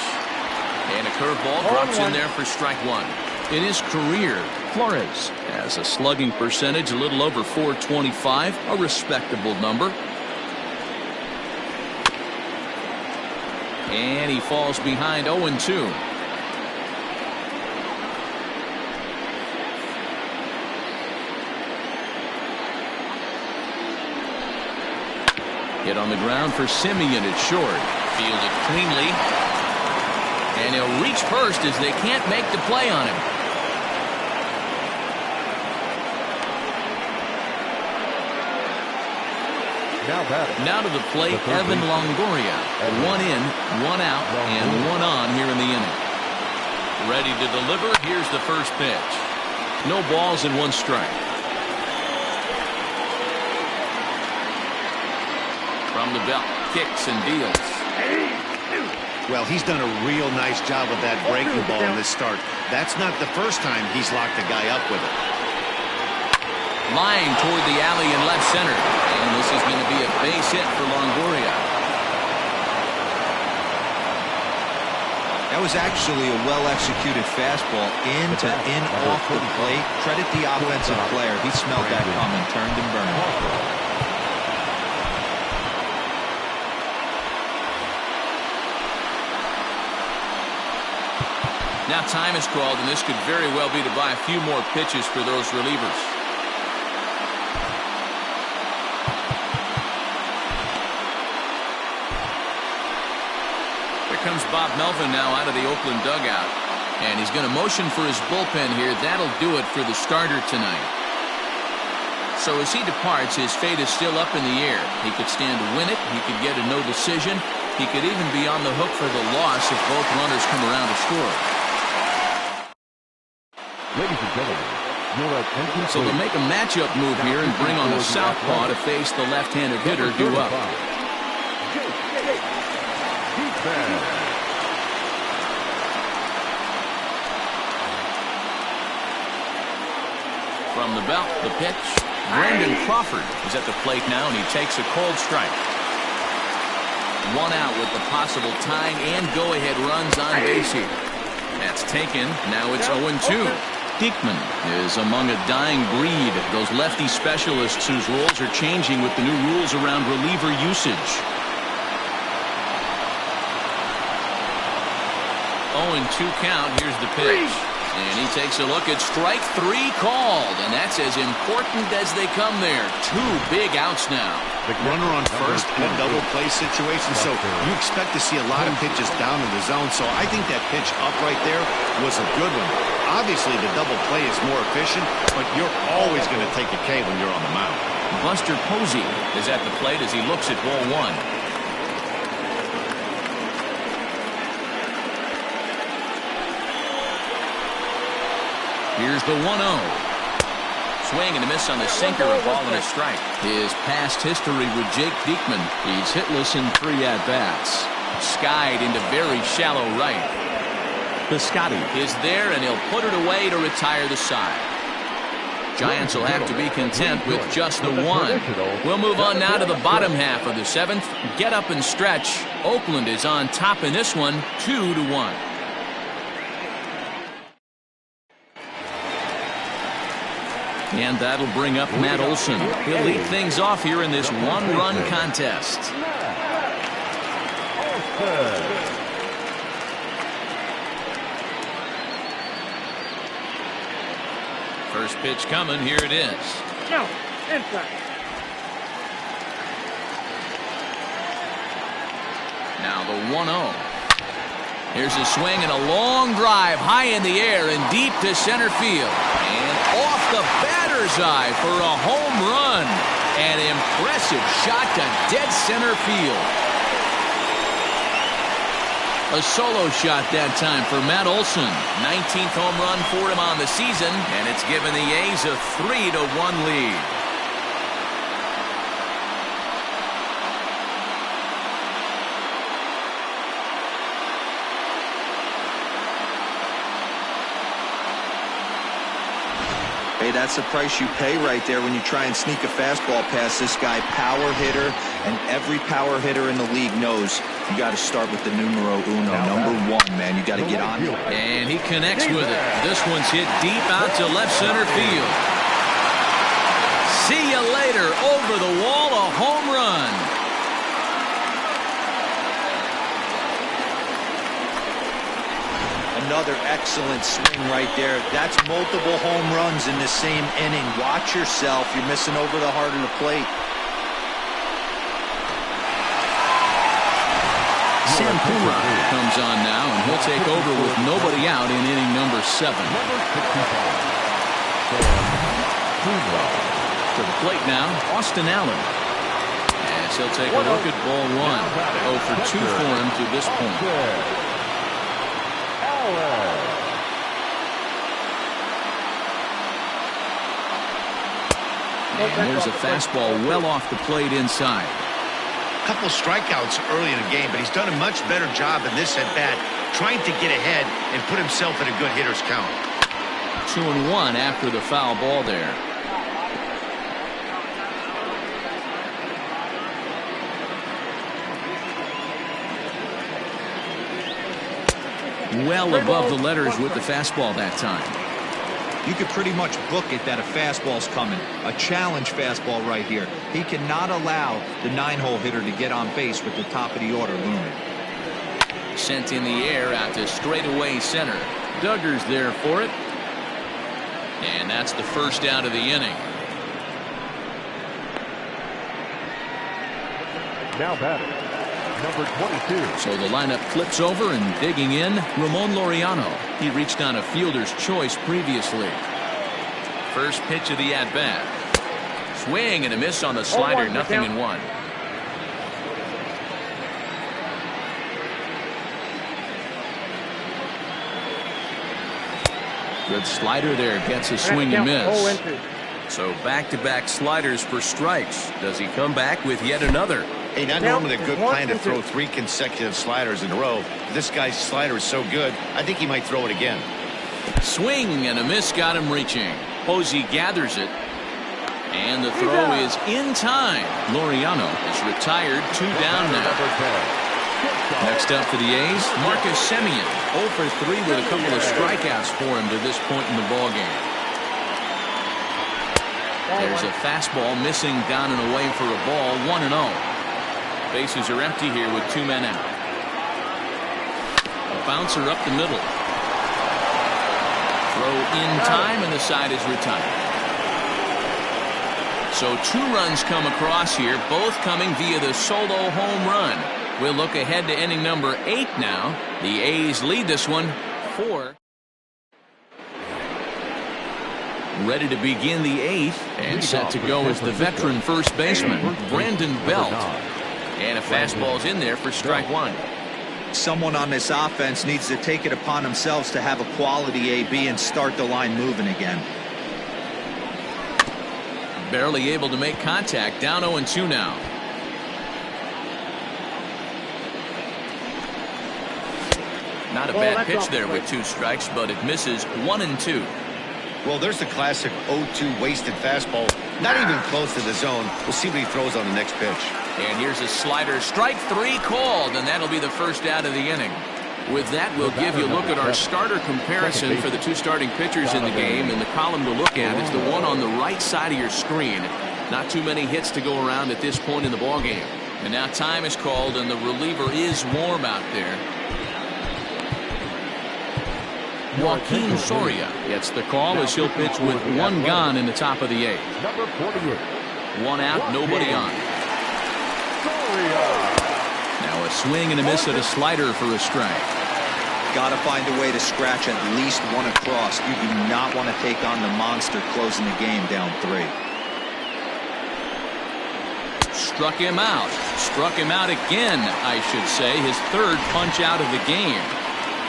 And a curveball drops in there for strike one. In his career, Flores has a slugging percentage a little over .425, a respectable number. And he falls behind 0-2. Hit on the ground for Simeon at short. Fielded cleanly. And he'll reach first as they can't make the play on him. Now to the plate, Evan Longoria. One in, one out, and one on here in the inning. Ready to deliver. Here's the first pitch. No balls and one strike. From the belt, kicks and deals. Well, he's done a real nice job with that breaking ball in this start. That's not the first time he's locked a guy up with it. Lying toward the alley in left center. And this is going to be a base hit for Longoria. That was actually a well-executed fastball in to in off the plate. Credit the offensive player. He smelled that coming, turned and burned. Now time is called, and this could very well be to buy a few more pitches for those relievers. Here comes Bob Melvin now out of the Oakland dugout. And he's going to motion for his bullpen here. That'll do it for the starter tonight. So as he departs, his fate is still up in the air. He could stand to win it. He could get a no decision. He could even be on the hook for the loss if both runners come around to score. Ladies and gentlemen, your attention. So they'll make a matchup move here and bring on the southpaw to face the left-handed hitter due up. Defense. from the belt. The pitch. Brendan Crawford is at the plate now, and he takes a cold strike. One out with the possible tying and go-ahead runs on base here. That's taken. Now it's 0-2. Diekman is among a dying breed. Those lefty specialists whose roles are changing with the new rules around reliever usage. 0-2 count. Here's the pitch. And he takes a look at strike 3 called. And that's as important as they come there. 2 big outs now. The runner on first in a double play situation. So you expect to see a lot of pitches down in the zone. So I think that pitch up right there was a good one. Obviously, the double play is more efficient, but you're always going to take a K when you're on the mound. Buster Posey is at the plate as he looks at ball 1. Here's the 1-0. Swing and a miss on the sinker, a ball and a strike. His past history with Jake Diekman. He's hitless in 3 at-bats. Skied into very shallow right. Piscotty is there, and he'll put it away to retire the side. Giants will have to be content with just the 1. We'll move on now to the bottom half of the 7th. Get up and stretch. Oakland is on top in this one, 2-1. And that'll bring up Matt Olson. He'll lead things off here in this 1-run contest. First pitch coming. Here it is. No, inside. Now the 1-0. Here's a swing and a long drive high in the air and deep to center field. And off the batter's eye for a home run. An impressive shot to dead center field. A solo shot that time for Matt Olson. 19th home run for him on the season, and it's given the A's a 3-1 lead. Hey, that's the price you pay right there when you try and sneak a fastball past this guy. Power hitter, and every power hitter in the league knows you got to start with the numero uno, number 1, man. You got to get on it. And he connects with it. This one's hit deep out to left center field. See you later. Over the wall, a home run. Another excellent swing right there. That's multiple home runs in the same inning. Watch yourself. You're missing over the heart of the plate. Sam Kumra comes on now, and he'll take over with nobody out in inning number 7. To the plate now, Austin Allen. As he'll take a look at ball 1. 0 for 2 for him to this point. And there's a fastball well off the plate inside. Couple strikeouts early in the game, but he's done a much better job in this at-bat trying to get ahead and put himself in a good hitter's count. 2-1 after the foul ball there. Well above the letters with the fastball that time. You could pretty much book it that a fastball's coming. A challenge fastball right here. He cannot allow the 9-hole hitter to get on base with the top of the order looming. Sent in the air out to straightaway center. Duggar's there for it. And that's the first out of the inning. Now batting, number 22. So the lineup flips over, and digging in, Ramon Laureano. He reached on a fielder's choice previously. First pitch of the at-bat. Swing and a miss on the slider, 0-1. Good slider there, gets a swing and miss. So back-to-back sliders for strikes. Does he come back with yet another? Hey, not normally a good plan to throw 3 consecutive sliders in a row. This guy's slider is so good, I think he might throw it again. Swing and a miss got him reaching. Posey gathers it. And the throw is in time. Laureano is retired. 2 down now. Next up for the A's, Marcus Semien. 0 for 3 with a couple of strikeouts for him to this point in the ballgame. There's a fastball missing down and away for a ball. 1-0. Bases are empty here with 2 men out. A bouncer up the middle. Throw in time, and the side is retired. So 2 runs come across here, both coming via the solo home run. We'll look ahead to inning number 8 now. The A's lead this one 4. Ready to begin the 8th, and set to go is the veteran first baseman, Brandon Belt. And a fastball's in there for strike 1. Someone on this offense needs to take it upon themselves to have a quality AB and start the line moving again. Barely able to make contact. Down 0-2 now. Not a bad pitch there with 2 strikes, but it misses. 1-2. Well, there's the classic 0-2 wasted fastball. Not even close to the zone. We'll see what he throws on the next pitch. And here's a slider. Strike 3 called, and that'll be the first out of the inning. With that, we'll give you a look at our starter comparison for the 2 starting pitchers in the game. And the column to look at is the one on the right side of your screen. Not too many hits to go around at this point in the ballgame. And now time is called, and the reliever is warm out there. Joaquin Soria gets the call as he'll pitch with 1 gone in the top of the 8th. Number 48. 1 out, nobody on. Now a swing and a miss at a slider for a strike. Got to find a way to scratch at least 1 across. You do not want to take on the monster closing the game down 3. Struck him out. Struck him out again, I should say. His 3rd punch out of the game.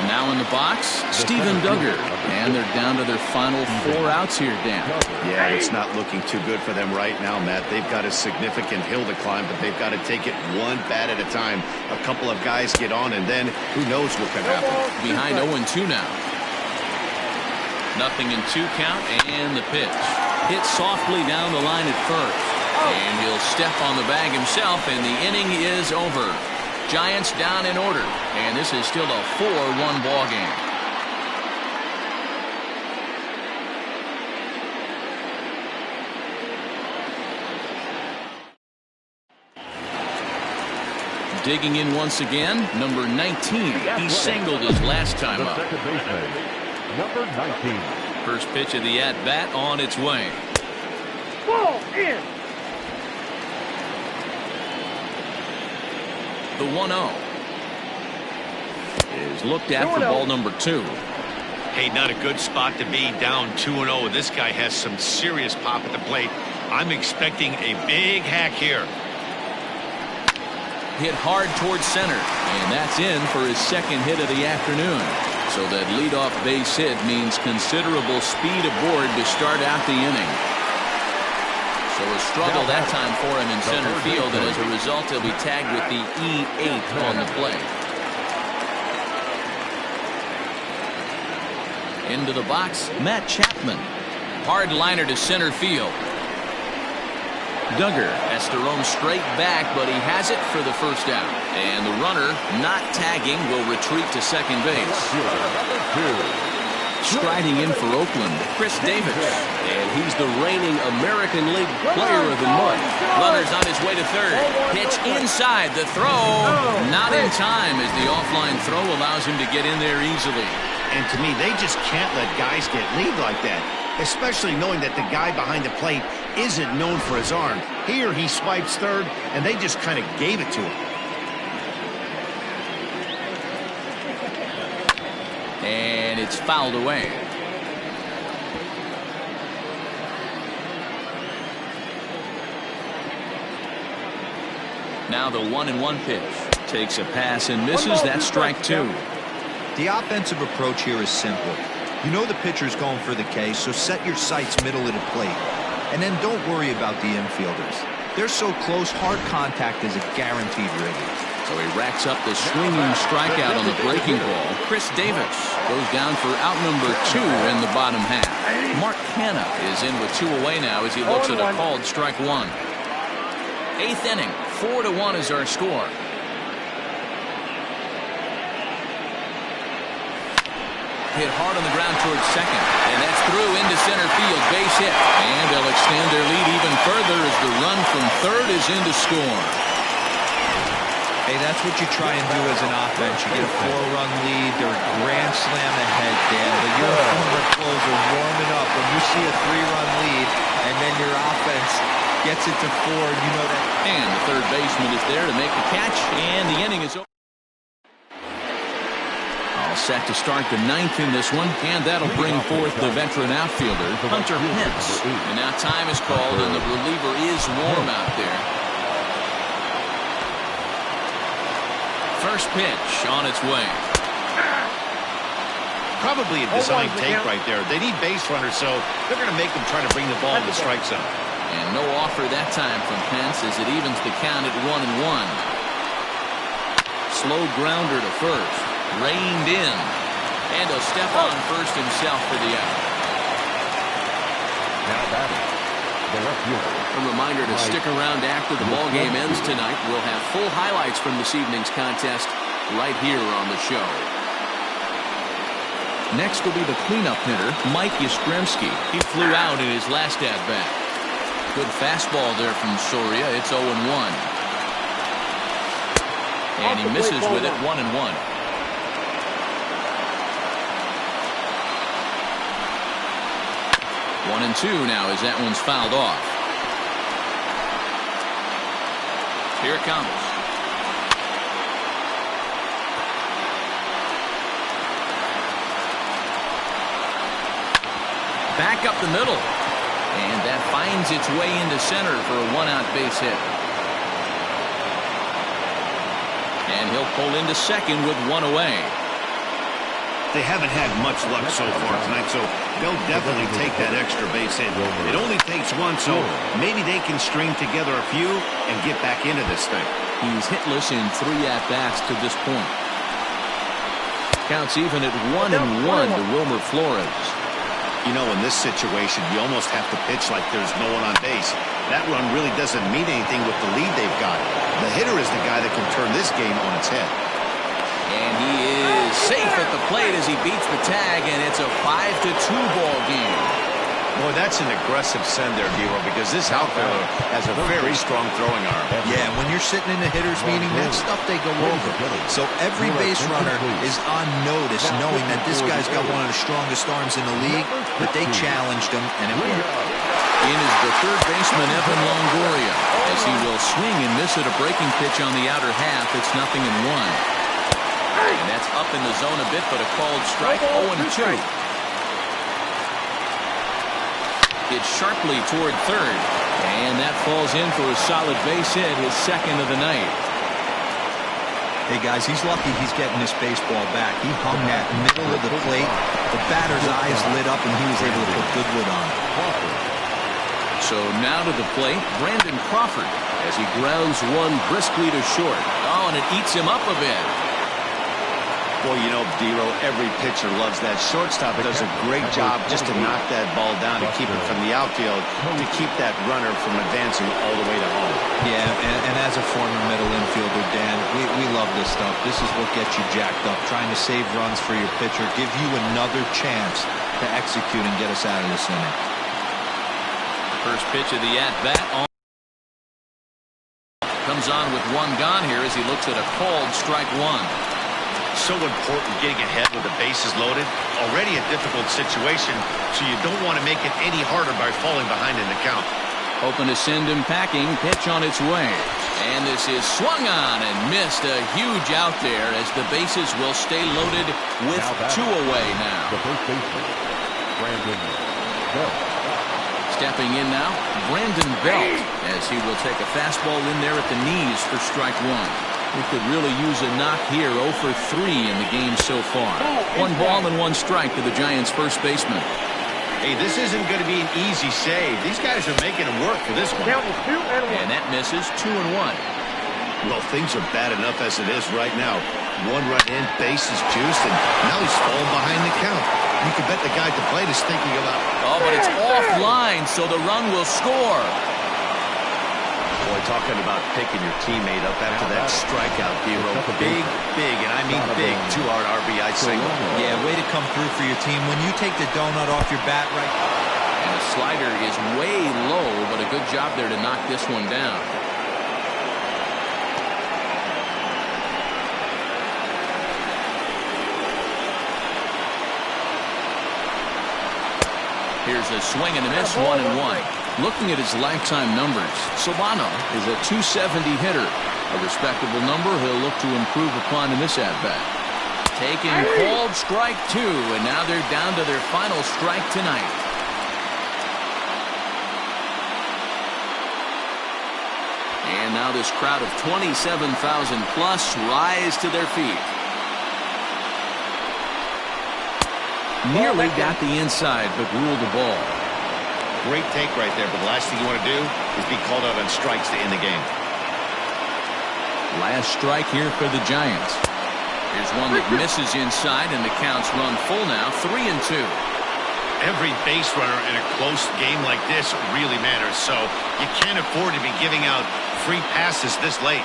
Now in the box, Steven Duggar. And they're down to their final 4 outs here, Dan. Yeah, it's not looking too good for them right now, Matt. They've got a significant hill to climb, but they've got to take it 1 bat at a time. A couple of guys get on, and then who knows what could happen. Behind 0-2 now. Nothing in 2 count, and the pitch. Hit softly down the line at first. And he'll step on the bag himself, and the inning is over. Giants down in order, and this is still a 4-1 ball game. Digging in once again, number 19. He singled his last time up. Second baseman, number 19. First pitch of the at-bat on its way. Ball in. The 1-0 is looked at for ball number 2. Hey, not a good spot to be, down 2-0. This guy has some serious pop at the plate. I'm expecting a big hack here. Hit hard towards center, and that's in for his 2nd hit of the afternoon. So that leadoff base hit means considerable speed aboard to start out the inning. So a struggle that time for him in center field, and as a result, he'll be tagged with the E8 on the play. Into the box, Matt Chapman. Hard liner to center field. Duggar has to roam straight back, but he has it for the first out. And the runner, not tagging, will retreat to second base. Striding in for Oakland, Chris Davis. And he's the reigning American League Player of the Month. Runner's on his way to 3rd. Pitch inside. The throw not in time as the offline throw allows him to get in there easily. And to me, they just can't let guys get lead like that, especially knowing that the guy behind the plate isn't known for his arm. Here he swipes 3rd, and they just kind of gave it to him. And it's fouled away. Now the 1-1 pitch. Takes a pass and misses. That's strike 2. The offensive approach here is simple. You know the pitcher's going for the K, so set your sights middle of the plate. And then don't worry about the infielders. They're so close, hard contact is a guaranteed rigger. So he racks up the swinging strikeout on the breaking ball. Chris Davis goes down for out number 2 in the bottom half. Mark Hanna is in with 2 away now as he looks at a called strike 1. 8th inning, 4-1 is our score. Hit hard on the ground towards second, and that's through into center field, base hit. And they'll extend their lead even further as the run from third is in to score. Hey, that's what you try and do as an offense. You get a 4-run lead, they're a grand slam ahead, Dan, but your former closer warming up when you see a 3-run lead, and then your offense gets it to 4, you know that. And the third baseman is there to make the catch, and the inning is over. All set to start the 9th in this one, and that'll bring forth the veteran outfielder, Hunter Pence. And now time is called, and the reliever is warm out there. First pitch on its way. Probably a design take right there. They need base runners, so they're going to make them try to bring the ball in the strike zone. And no offer that time from Pence as it evens the count at 1-1. Slow grounder to first. Reined in. And he'll step on first himself for the out. Now batting, the left fielder. A reminder to stick around after the ball game ends tonight. We'll have full highlights from this evening's contest right here on the show. Next will be the cleanup hitter, Mike Yastrzemski. He flew out in his last at-bat. Good fastball there from Soria. It's 0-1. And he misses with it, 1-1. 1-2 now as that one's fouled off. Here it comes. Back up the middle. And that finds its way into center for a 1-out base hit. And he'll pull into second with 1 away. They haven't had much luck so far tonight, so they'll definitely take that extra base hit. It only takes 1, so maybe they can string together a few and get back into this thing. He's hitless in 3 at-bats to this point. Counts even at 1-1 to Wilmer Flores. You know, in this situation, you almost have to pitch like there's no one on base. That run really doesn't mean anything with the lead they've got. The hitter is the guy that can turn this game on its head. And he is safe at the plate as he beats the tag, and it's a 5-2 ball game. Boy, that's an aggressive send there, D-Row, because this outfielder has a very strong throwing arm. Yeah, when you're sitting in a hitter's meeting, that stuff they go over. So every base runner is on notice knowing that this guy's got one of the strongest arms in the league, but they challenged him, and it worked. In is the third baseman, Evan Longoria, as he will swing and miss at a breaking pitch on the outer half. It's 0-1. And that's up in the zone a bit, but a called strike, 0-2. It's sharply toward third, and that falls in for a solid base hit, his second of the night. Hey, guys, he's lucky he's getting this baseball back. He hung that middle of the plate. The batter's eyes lit up, and he was able to put good wood on. So now to the plate, Brandon Crawford, as he grounds one briskly to short. Oh, and it eats him up a bit. Boy, you know, D-Row, every pitcher loves that. Shortstop does a great job just to knock that ball down, to keep it from the outfield, to keep that runner from advancing all the way to home. Yeah, and as a former middle infielder, Dan, we love this stuff. This is what gets you jacked up, trying to save runs for your pitcher, give you another chance to execute and get us out of this inning. First pitch of the at-bat comes on with 1 gone here as he looks at a called strike 1. So important getting ahead with the bases loaded. Already a difficult situation, so you don't want to make it any harder by falling behind in the count. Hoping to send him packing. Pitch on its way. And this is swung on and missed. A huge out there as the bases will stay loaded with 2 away now. The first baseman, Brandon Belt. Stepping in now, Brandon Belt, as he will take a fastball in there at the knees for strike 1. We could really use a knock here. 0 for 3 in the game so far. 1 ball and 1 strike to the Giants' first baseman. Hey, this isn't going to be an easy save. These guys are making it work for this one. And that misses. 2-1. Well, things are bad enough as it is right now. One run in, base is juiced, and now he's falling behind the count. You can bet the guy at the plate is thinking about... Oh, but it's offline, so the run will score. Boy, talking about picking your teammate up after that strikeout, Hero. Big, and I mean big, two-hard RBI single. Yeah, way to come through for your team. When you take the donut off your bat right... And the slider is way low, but a good job there to knock this one down. Here's a swing and a miss, 1-1. Looking at his lifetime numbers, Solano is a .270 hitter. A respectable number he'll look to improve upon in this at-bat. Taking called strike 2, and now they're down to their final strike tonight. And now this crowd of 27,000 plus rise to their feet. Nearly got the inside, but ruled the ball. Great take right there, but the last thing you want to do is be called out on strikes to end the game. Last strike here for the Giants. Here's one that misses inside, and the count's run full now, 3-2. Every base runner in a close game like this really matters, so you can't afford to be giving out free passes this late.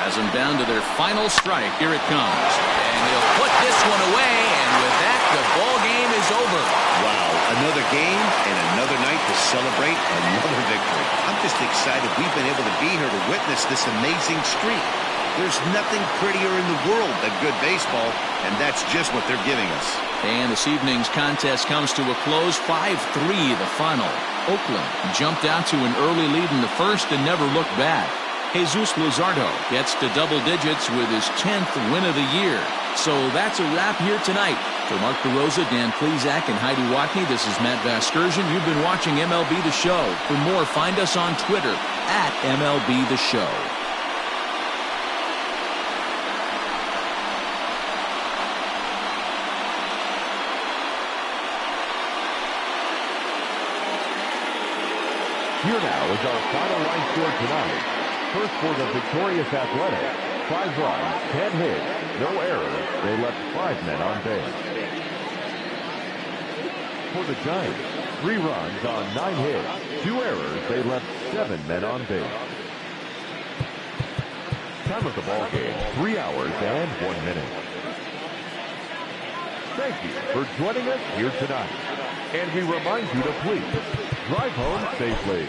Has them down to their final strike. Here it comes. And they'll put this one away, and with that, the ball game is over. Wow, another game and another night to celebrate another victory. I'm just excited we've been able to be here to witness this amazing streak. There's nothing prettier in the world than good baseball, and that's just what they're giving us. And this evening's contest comes to a close, 5-3 the final. Oakland jumped out to an early lead in the first and never looked back. Jesus Luzardo gets to double digits with his 10th win of the year. So that's a wrap here tonight. For Mark DeRosa, Dan Plesac, and Heidi Watney, this is Matt Vasgersian. You've been watching MLB The Show. For more, find us on Twitter at MLB The Show. Here now is our final line score tonight. First for the victorious Athletics, 5 runs, 10 hits, no errors. They left 5 men on base. For the Giants, 3 runs on 9 hits, 2 errors. They left 7 men on base. Time of the ball game, 3 hours and 1 minute. Thank you for joining us here tonight. And we remind you to please drive home safely.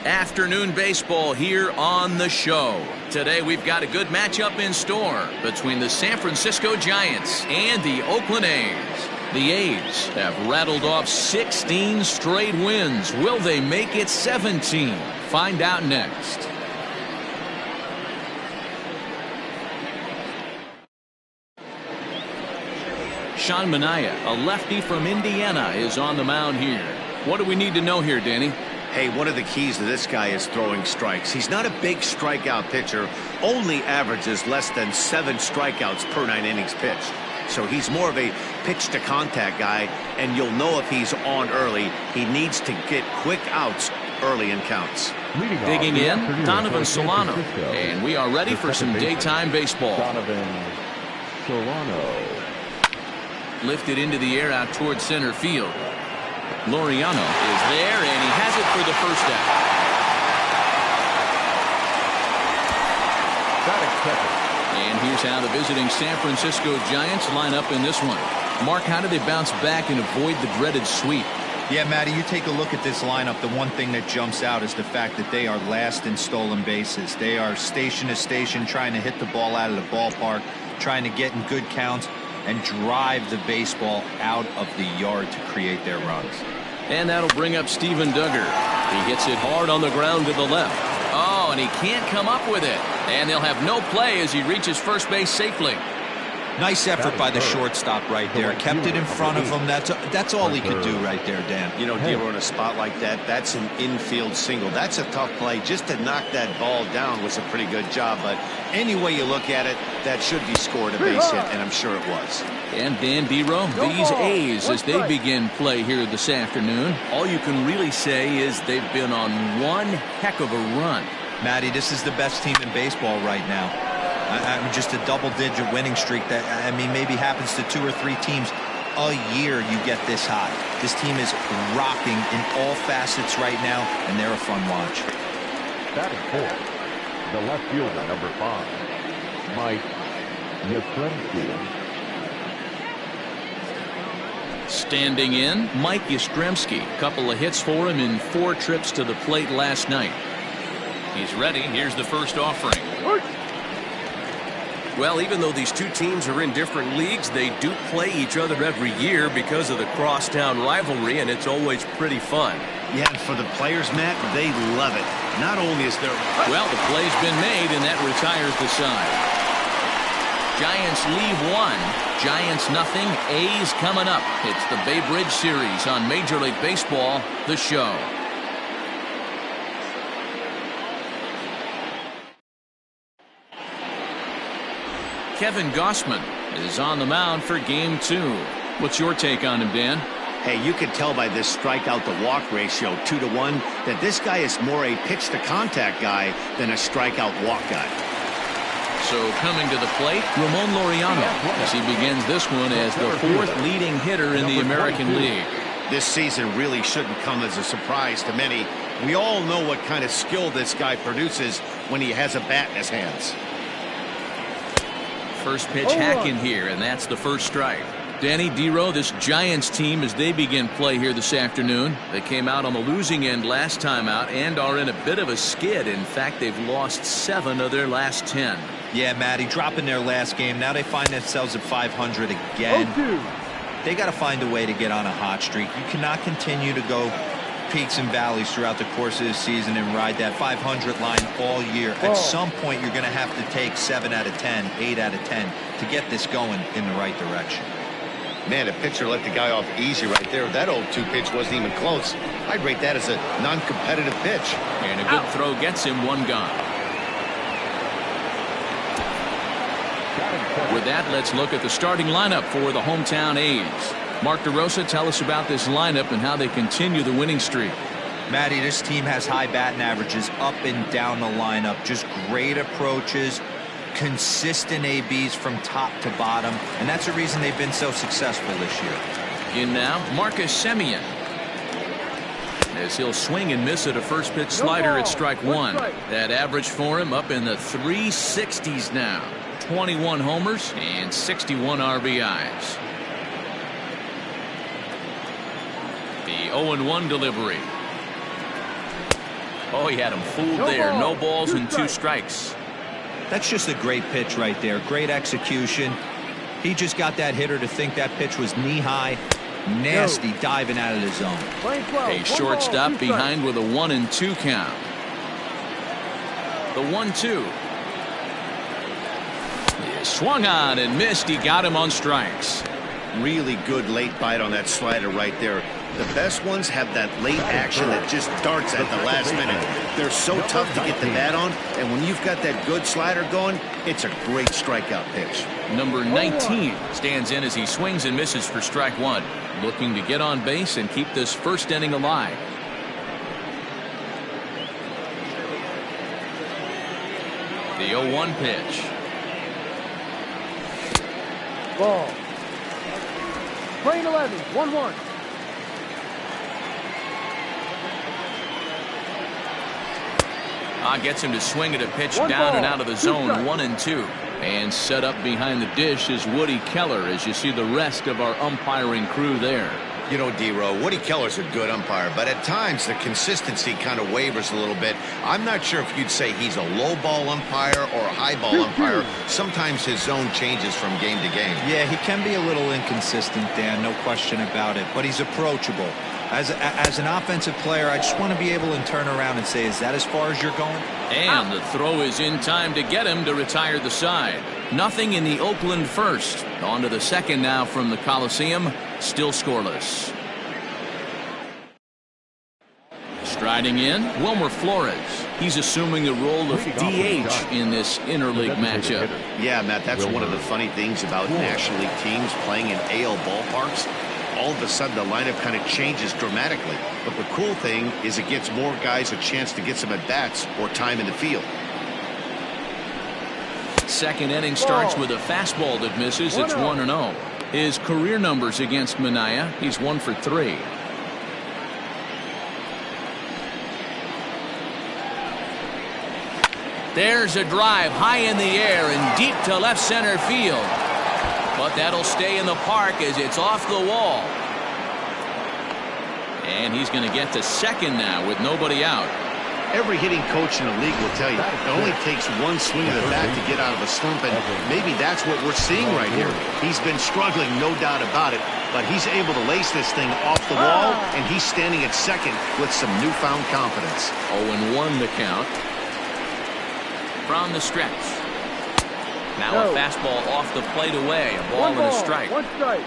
Afternoon baseball here on the show. Today we've got a good matchup in store between the San Francisco Giants and the Oakland A's. The A's have rattled off 16 straight wins. Will they make it 17? Find out next. Sean Manaea, a lefty from Indiana, is on the mound here. What do we need to know here, Danny? Hey, one of the keys to this guy is throwing strikes. He's not a big strikeout pitcher, only averages less than 7 strikeouts per 9 innings pitched. So he's more of a pitch-to-contact guy, and you'll know if he's on early. He needs to get quick outs early in counts. Digging in, Donovan Solano. And we are ready for some daytime baseball. Donovan Solano. Lifted into the air out towards center field. Laureano is there, and he has it for the first out. And here's how the visiting San Francisco Giants line up in this one. Mark, how do they bounce back and avoid the dreaded sweep? Yeah, Matty, you take a look at this lineup. The one thing that jumps out is the fact that they are last in stolen bases. They are station to station trying to hit the ball out of the ballpark, trying to get in good counts and drive the baseball out of the yard to create their runs. And that'll bring up Steven Duggar. He hits it hard on the ground to the left. Oh, and he can't come up with it. And they'll have no play as he reaches first base safely. Nice effort by the shortstop right there. Kept it in front of him. That's all he could do right there, Dan. You know, Dero, in a spot like that, that's an infield single. That's a tough play. Just to knock that ball down was a pretty good job. But any way you look at it, that should be scored a base hit, and I'm sure it was. And Dan Dero, these A's, as they begin play here this afternoon, All you can really say is they've been on one heck of a run. Matty, this is the best team in baseball right now. Just a double-digit winning streak that, I mean, maybe happens to 2 or 3 teams a year. You get this high. This team is rocking in all facets right now, and they're a fun watch. Batting fourth, the left fielder, number 5, Mike Yastrzemski. standing in, Mike Yastrzemski. Couple of hits for him in 4 trips to the plate last night. He's ready. Here's the first offering. Well, even though these two teams are in different leagues, they do play each other every year because of the crosstown rivalry, and it's always pretty fun. Yeah, and for the players, Matt, they love it. Not only is there... Well, the play's been made, and that retires the side. Giants leave 1. Giants nothing. A's coming up. It's the Bay Bridge Series on Major League Baseball, the show. Kevin Gausman is on the mound for game 2. What's your take on him, Dan? Hey, you can tell by this strikeout to walk ratio 2-to-1 that this guy is more a pitch to contact guy than a strikeout walk guy. So coming to the plate, Ramon Laureano as he begins this one as the 4th leading hitter in the American League. This season really shouldn't come as a surprise to many. We all know what kind of skill this guy produces when he has a bat in his hands. First pitch hacking here, and that's the first strike. Danny Dero, this Giants team, as they begin play here this afternoon, they came out on the losing end last time out and are in a bit of a skid. In fact, they've lost 7 of their last 10. Yeah, Matty, dropping their last game. Now they find themselves at 500 again. They got to find a way to get on a hot streak. You cannot continue to go peaks and valleys throughout the course of the season and ride that 500 line all year. At some point, you're going to have to take 7 out of 10, 8 out of 10 to get this going in the right direction. Man, a pitcher let the guy off easy right there. That 0-2 pitch wasn't even close. I'd rate that as a non-competitive pitch. And a good throw gets him 1 gone. With that, let's look at the starting lineup for the hometown A's. Mark DeRosa, tell us about this lineup and how they continue the winning streak. Matty, this team has high batting averages up and down the lineup. Just great approaches, consistent ABs from top to bottom, and that's the reason they've been so successful this year. In now, Marcus Semien. As he'll swing and miss at a first pitch slider at strike 1. That average for him up in the 360s now. 21 homers and 61 RBIs. The 0-1 delivery. Oh, he had him fooled there. No balls and 2 strikes. That's just a great pitch right there. Great execution. He just got that hitter to think that pitch was knee-high. Nasty diving out of the zone. A shortstop behind with a 1-2 count. The 1-2. He swung on and missed. He got him on strikes. Really good late bite on that slider right there. The best ones have that late action that just darts at the last minute. They're so tough to get the bat on, and when you've got that good slider going, it's a great strikeout pitch. Number 19 stands in as he swings and misses for strike one. Looking to get on base and keep this first inning alive. The 0-1 pitch. Ball. Plane 11, 1-1. Gets him to swing at a pitch down and out of the zone. 1-2. And set up behind the dish is Woody Keller as you see the rest of our umpiring crew there. You know, D-Row, Woody Keller's a good umpire, but at times the consistency kind of wavers a little bit. I'm not sure if you'd say he's a low ball umpire or a high ball umpire. Sometimes his zone changes from game to game. Yeah, he can be a little inconsistent, Dan, no question about it, but he's approachable. As an offensive player, I just want to be able to turn around and say, is that as far as you're going? And the throw is in time to get him to retire the side. Nothing in the Oakland first. On to the second now from the Coliseum. Still scoreless. Striding in, Wilmer Flores. He's assuming the role of DH in this interleague matchup. Yeah, Matt, that's one of the funny things about National League teams playing in AL ballparks. All of a sudden, the lineup kind of changes dramatically. But the cool thing is it gives more guys a chance to get some at-bats or time in the field. Second inning starts with a fastball that misses. It's 1-0. His career numbers against Minaya, he's 1 for 3. There's a drive high in the air and deep to left center field. But that'll stay in the park as it's off the wall. And he's going to get to second now with nobody out. Every hitting coach in the league will tell you it only takes one swing of the bat to get out of a slump, and maybe that's what we're seeing right here. He's been struggling, no doubt about it, but he's able to lace this thing off the wall, and he's standing at second with some newfound confidence. 0-1 the count. From the stretch. Now a fastball off the plate away. A ball and a strike. 1 strike.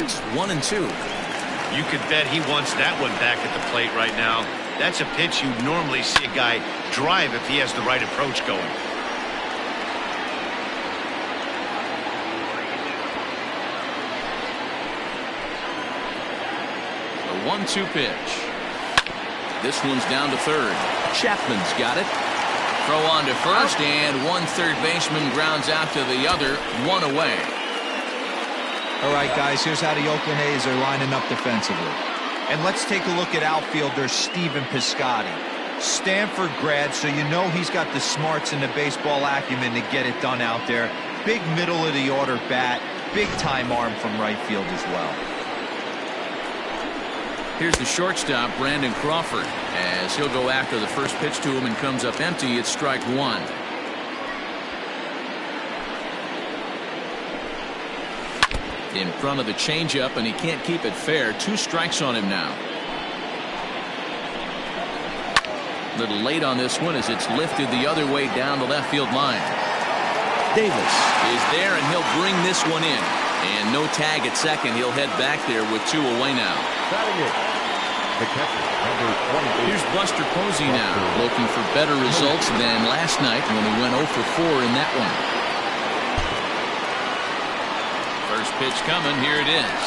It's 1-2. You could bet he wants that one back at the plate right now. That's a pitch you normally see a guy drive if he has the right approach going. The 1-2 pitch. This one's down to third. Chapman's got it. Throw on to first, and one third baseman grounds out to the other. 1 away. All right, guys, here's how the Oakland A's are lining up defensively. And let's take a look at outfielder Stephen Piscotty. Stanford grad, so you know he's got the smarts and the baseball acumen to get it done out there. Big middle of the order bat, big time arm from right field as well. Here's the shortstop, Brandon Crawford, as he'll go after the first pitch to him and comes up empty. It's strike one. In front of the changeup, and he can't keep it fair. 2 strikes on him now. A little late on this one as it's lifted the other way down the left field line. Davis is there, and he'll bring this one in. And no tag at second. He'll head back there with 2 away now. The catcher, number 28. Here's Buster Posey now, looking for better results than last night when he went 0 for 4 in that one. First pitch coming. Here it is.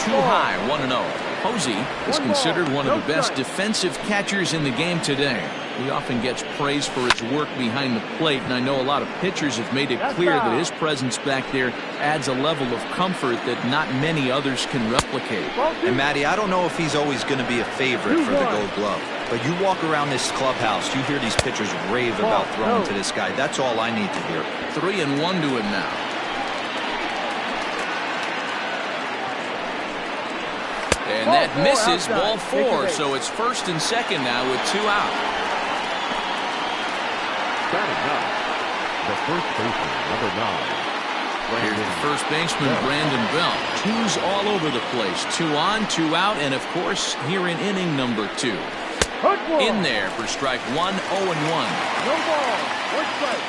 Too high, 1-0. Posey is considered one of the best defensive catchers in the game today. He often gets praise for his work behind the plate, and I know a lot of pitchers have made it clear that his presence back there adds a level of comfort that not many others can replicate. And Matty, I don't know if he's always going to be a favorite for the Gold Glove, but you walk around this clubhouse, you hear these pitchers rave about throwing to this guy. That's all I need to hear. 3-1 to him now. And that misses, ball 4, so it's first and second now with 2 out. The first baseman, number 9. Here's the first baseman, Brandon Bell. 2's all over the place. 2 on, 2 out, and of course, here in inning number 2. In there for strike 1, 0-1. No ball, 1 strike.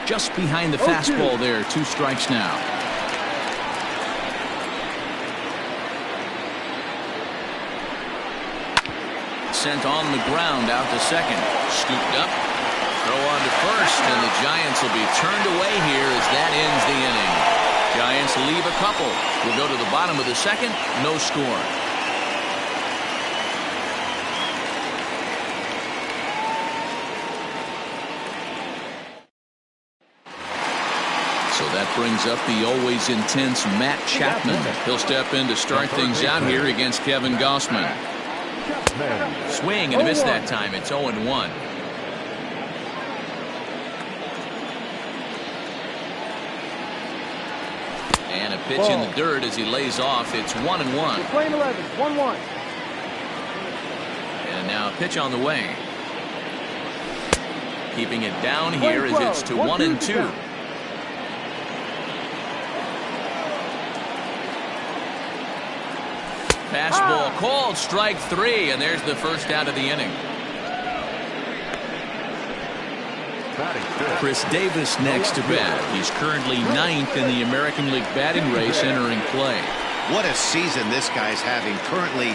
Just behind the fastball there. 2 strikes now. Sent on the ground out to second. Scooped up. Throw on to first, and the Giants will be turned away here as that ends the inning. Giants leave a couple. We'll go to the bottom of the second. No score. So that brings up the always intense Matt Chapman. He'll step in to start things out here against Kevin Gossman. Swing and a miss that time. It's 0-1. And a pitch in the dirt as he lays off. It's 1-1. Playing 11, 1-1. And now a pitch on the way. Keeping it down here as it's to 1-2. Fastball called, strike 3, and there's the first out of the inning. Chris Davis next to bat. He's currently 9th in the American League batting race entering play. What a season this guy's having. Currently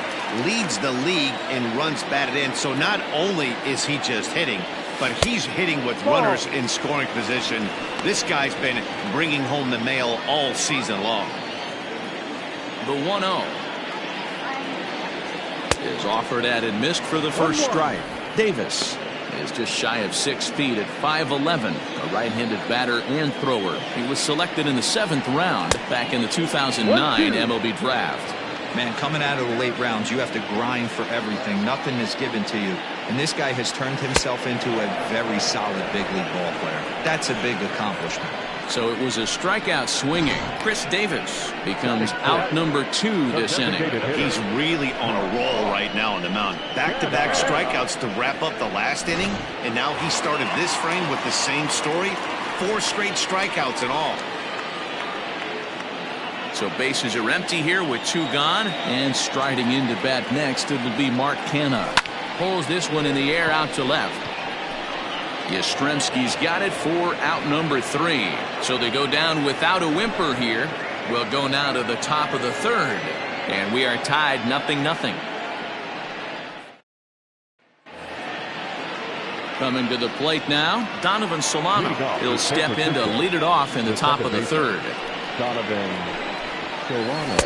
leads the league in runs batted in. So not only is he just hitting, but he's hitting with runners in scoring position. This guy's been bringing home the mail all season long. The 1-0 is offered at and missed for the first strike. Davis is just shy of 6 feet at 5'11", a right-handed batter and thrower. He was selected in the 7th round back in the 2009 MLB draft. Man, coming out of the late rounds, you have to grind for everything. Nothing is given to you. And this guy has turned himself into a very solid big league ball player. That's a big accomplishment. So it was a strikeout swinging. Chris Davis becomes out number 2 this inning. He's really on a roll right now on the mound. Back-to-back strikeouts to wrap up the last inning, and now he started this frame with the same story. 4 straight strikeouts in all. So bases are empty here with 2 gone, and striding into bat next it'll be Mark Canha. Pulls this one in the air out to left. Yastrzemski's got it for out number 3. So they go down without a whimper here. We'll go now to the top of the 3rd. And we are tied 0-0. Coming to the plate now, Donovan Solano. He'll step in to lead it off in the top of the 3rd. Donovan Solano.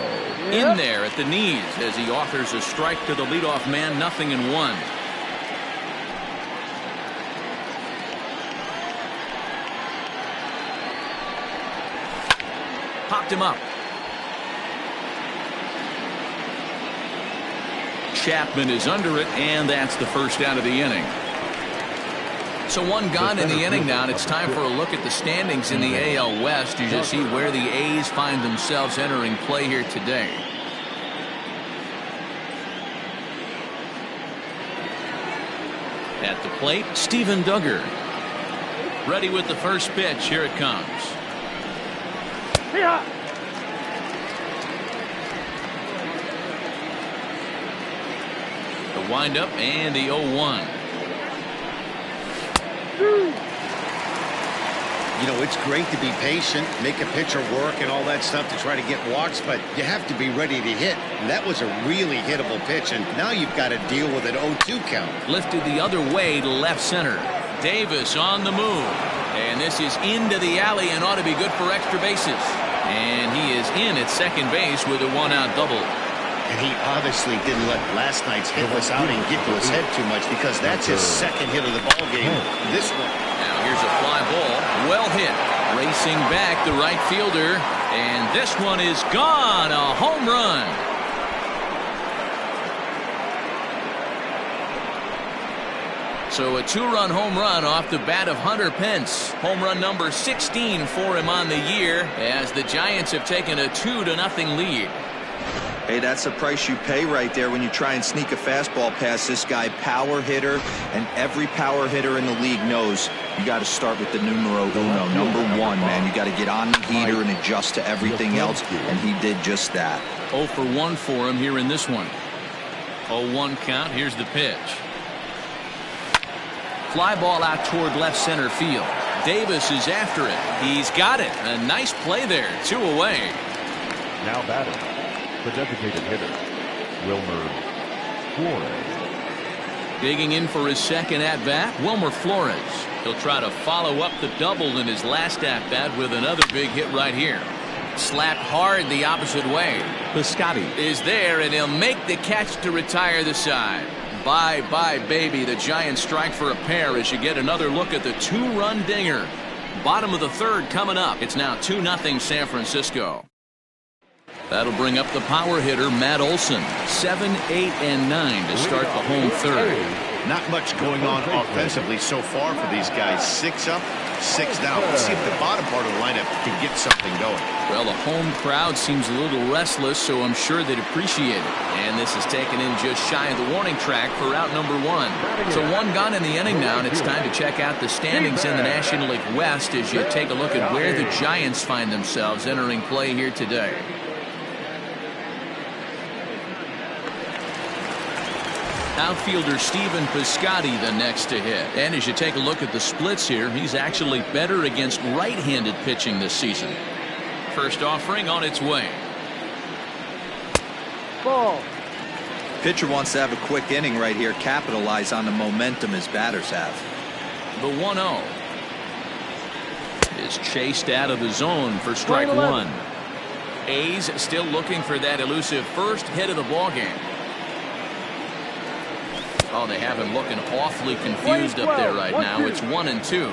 In there at the knees as he offers a strike to the leadoff man, 0-1. Popped him up. Chapman is under it, and that's the first out of the inning. So 1 gone in the inning now, and it's time for a look at the standings in the AL West. You just see where the A's find themselves entering play here today. At the plate, Steven Duggar. Ready with the first pitch. Here it comes. Yeah. The windup and the 0-1. You know, it's great to be patient, make a pitcher work and all that stuff to try to get walks, but you have to be ready to hit. And that was a really hittable pitch, and now you've got to deal with an 0-2 count. Lifted the other way to left center. Davis on the move. And this is into the alley and ought to be good for extra bases. And he is in at second base with a 1-out double. And he obviously didn't let last night's hitless outing get to his head too much, because that's his 2nd hit of the ball game. This one. Now here's a fly ball. Well hit. Racing back the right fielder. And this one is gone. A home run. So a 2-run home run off the bat of Hunter Pence. Home run number 16 for him on the year as the Giants have taken a 2-0 lead. Hey, that's the price you pay right there when you try and sneak a fastball past this guy. Power hitter, and every power hitter in the league knows you got to start with the numero uno, number one, man. You got to get on the heater and adjust to everything else, and he did just that. 0 for 1 for him here in this one. 0-1 count. Here's the pitch. Fly ball out toward left center field. Davis is after it. He's got it. A nice play there. 2 away. Now batting, the designated hitter, Wilmer Flores. Digging in for his second at-bat, Wilmer Flores. He'll try to follow up the double in his last at-bat with another big hit right here. Slapped hard the opposite way. Piscotty is there, and he'll make the catch to retire the side. Bye-bye, baby. The Giants strike for a pair as you get another look at the 2-run dinger. Bottom of the third coming up. It's now 2-0 San Francisco. That'll bring up the power hitter, Matt Olson. 7, 8, and 9 to start the home third. Not much going on offensively so far for these guys. 6 up, 6 down. Let's see if the bottom part of the lineup can get something going. Well, the home crowd seems a little restless, so I'm sure they'd appreciate it. And this is taken in just shy of the warning track for out number 1. So 1 gone in the inning now, and it's time to check out the standings in the National League West as you take a look at where the Giants find themselves entering play here today. Outfielder Stephen Piscotty the next to hit. And as you take a look at the splits here, he's actually better against right-handed pitching this season. First offering on its way. Ball. Pitcher wants to have a quick inning right here, capitalize on the momentum his batters have. The 1-0 is chased out of the zone for strike 1. A's still looking for that elusive first hit of the ballgame. Oh, they have him looking awfully confused up there right now. It's 1-2.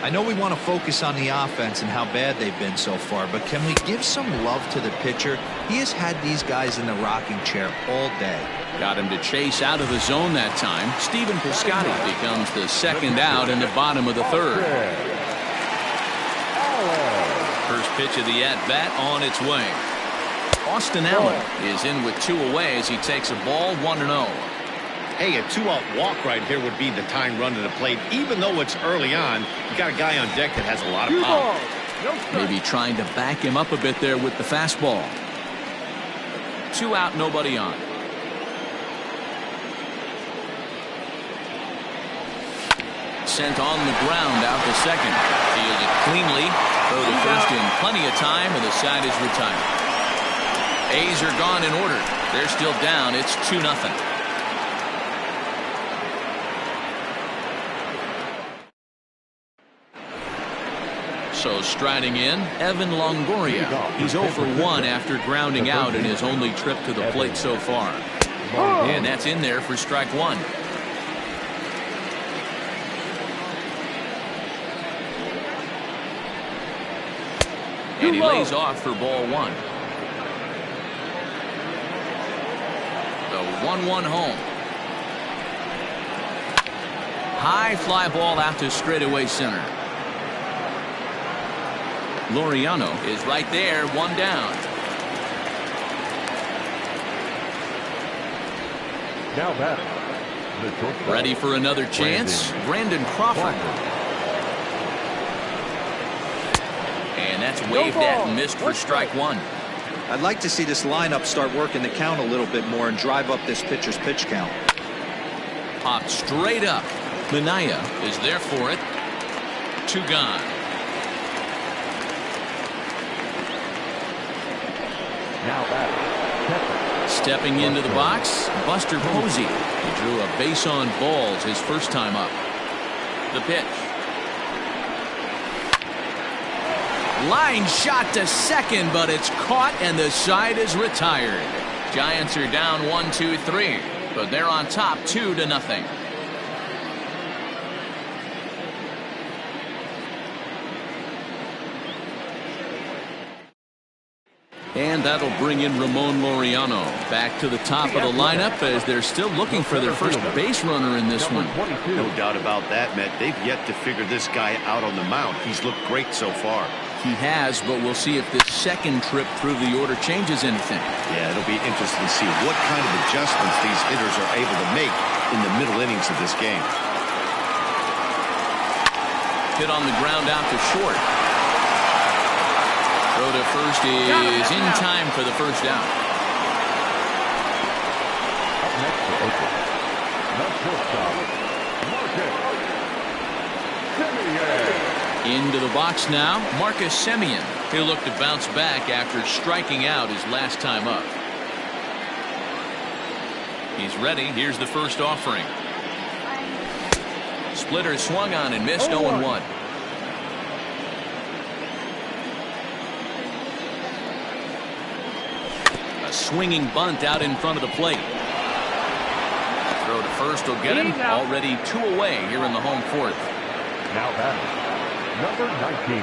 I know we want to focus on the offense and how bad they've been so far, but can we give some love to the pitcher? He has had these guys in the rocking chair all day. Got him to chase out of the zone that time. Stephen Piscotty becomes the second out in the bottom of the third. First pitch of the at-bat on its way. Austin Allen is in with 2 away as he takes a ball 1-0. Hey, a 2-out walk right here would be the tying run to the plate. Even though it's early on, you got a guy on deck that has a lot of power. Maybe trying to back him up a bit there with the fastball. 2 out, nobody on. Sent on the ground out to second. Fielded cleanly. Throw to first in plenty of time, and the side is retired. A's are gone in order. They're still down. It's 2-0. So striding in, Evan Longoria. He's 0 for 1 after grounding out in his only trip to the plate so far. And that's in there for strike 1. And he lays off for ball 1. The 1-1 home. High fly ball out to straightaway center. Laureano is right there, 1 down. Now batting, ready for another chance, Brandon Crawford. And that's waved at and missed for strike 1. I'd like to see this lineup start working the count a little bit more and drive up this pitcher's pitch count. Popped straight up. Minaya is there for it. 2 gone. now batting, stepping into the box, Buster Posey. He drew a base on balls his first time up. The pitch. Line shot to second, but it's caught and the side is retired. Giants are down 1-2-3, but they're on top 2-0. And that'll bring in Ramon Laureano back to the top of the lineup as they're still looking for their first base runner in this one. No doubt about that, Matt. They've yet to figure this guy out on the mound. He's looked great so far. he has, but we'll see if this second trip through the order changes anything. Yeah, it'll be interesting to see what kind of adjustments these hitters are able to make in the middle innings of this game. Hit on the ground out to short. Throw to first is in time for the first out. Up next for Oakland, the shortstop, Marcus Semien. Into the box now, Marcus Semien. He'll look to bounce back after striking out his last time up. He's ready. Here's the first offering. Splitter swung on and missed 0-1. A swinging bunt out in front of the plate. Throw to first will get him. Already 2 away here in the home fourth. Now batting, number 19.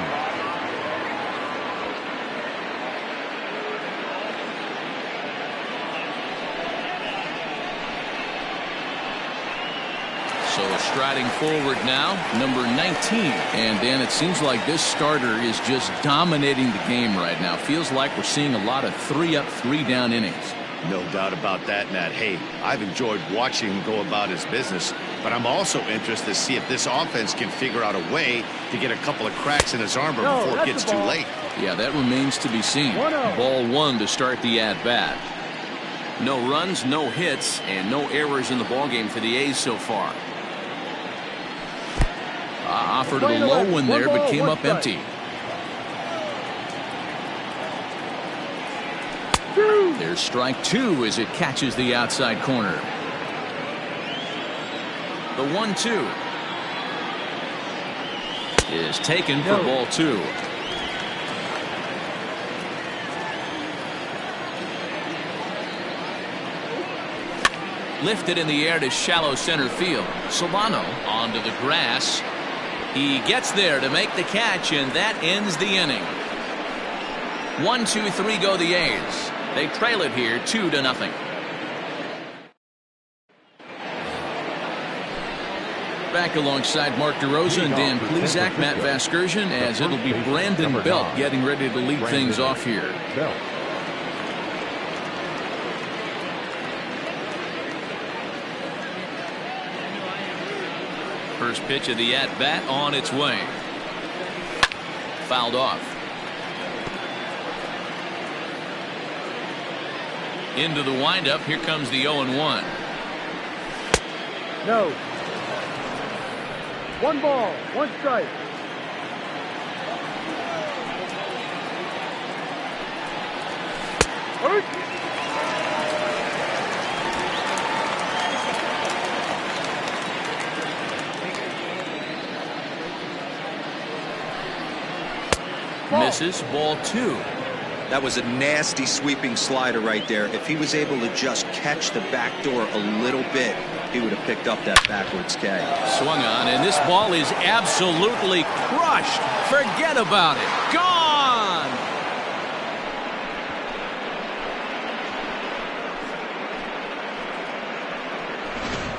So striding forward now, number 19. And Dan, it seems like this starter is just dominating the game right now. Feels like we're seeing a lot of 3-up, 3-down innings. No doubt about that, Nat. Hey, I've enjoyed watching him go about his business, but I'm also interested to see if this offense can figure out a way to get a couple of cracks in his armor before it gets too late. Yeah, that remains to be seen. Ball 1 to start the at-bat. No runs, no hits, and no errors in the ballgame for the A's so far. Offered a low one there, but came up empty. There's strike 2 as it catches the outside corner. The 1-2 is taken for ball 2. Lifted in the air to shallow center field. Solano onto the grass. He gets there to make the catch, and that ends the inning. 1-2-3 go the A's. They trail it here 2-0. Back alongside Mark DeRosa and Dan Plesac, Matt Vasgersian, as it'll be Brandon Belt getting ready to lead things off here. First pitch of the at-bat on its way. Fouled off. Into the windup. Here comes the 0-1. No. 1 ball, 1 strike. Misses, ball 2. That was a nasty sweeping slider right there. If he was able to just catch the back door a little bit, he would have picked up that backwards K. Swung on, and this ball is absolutely crushed. Forget about it. Gone!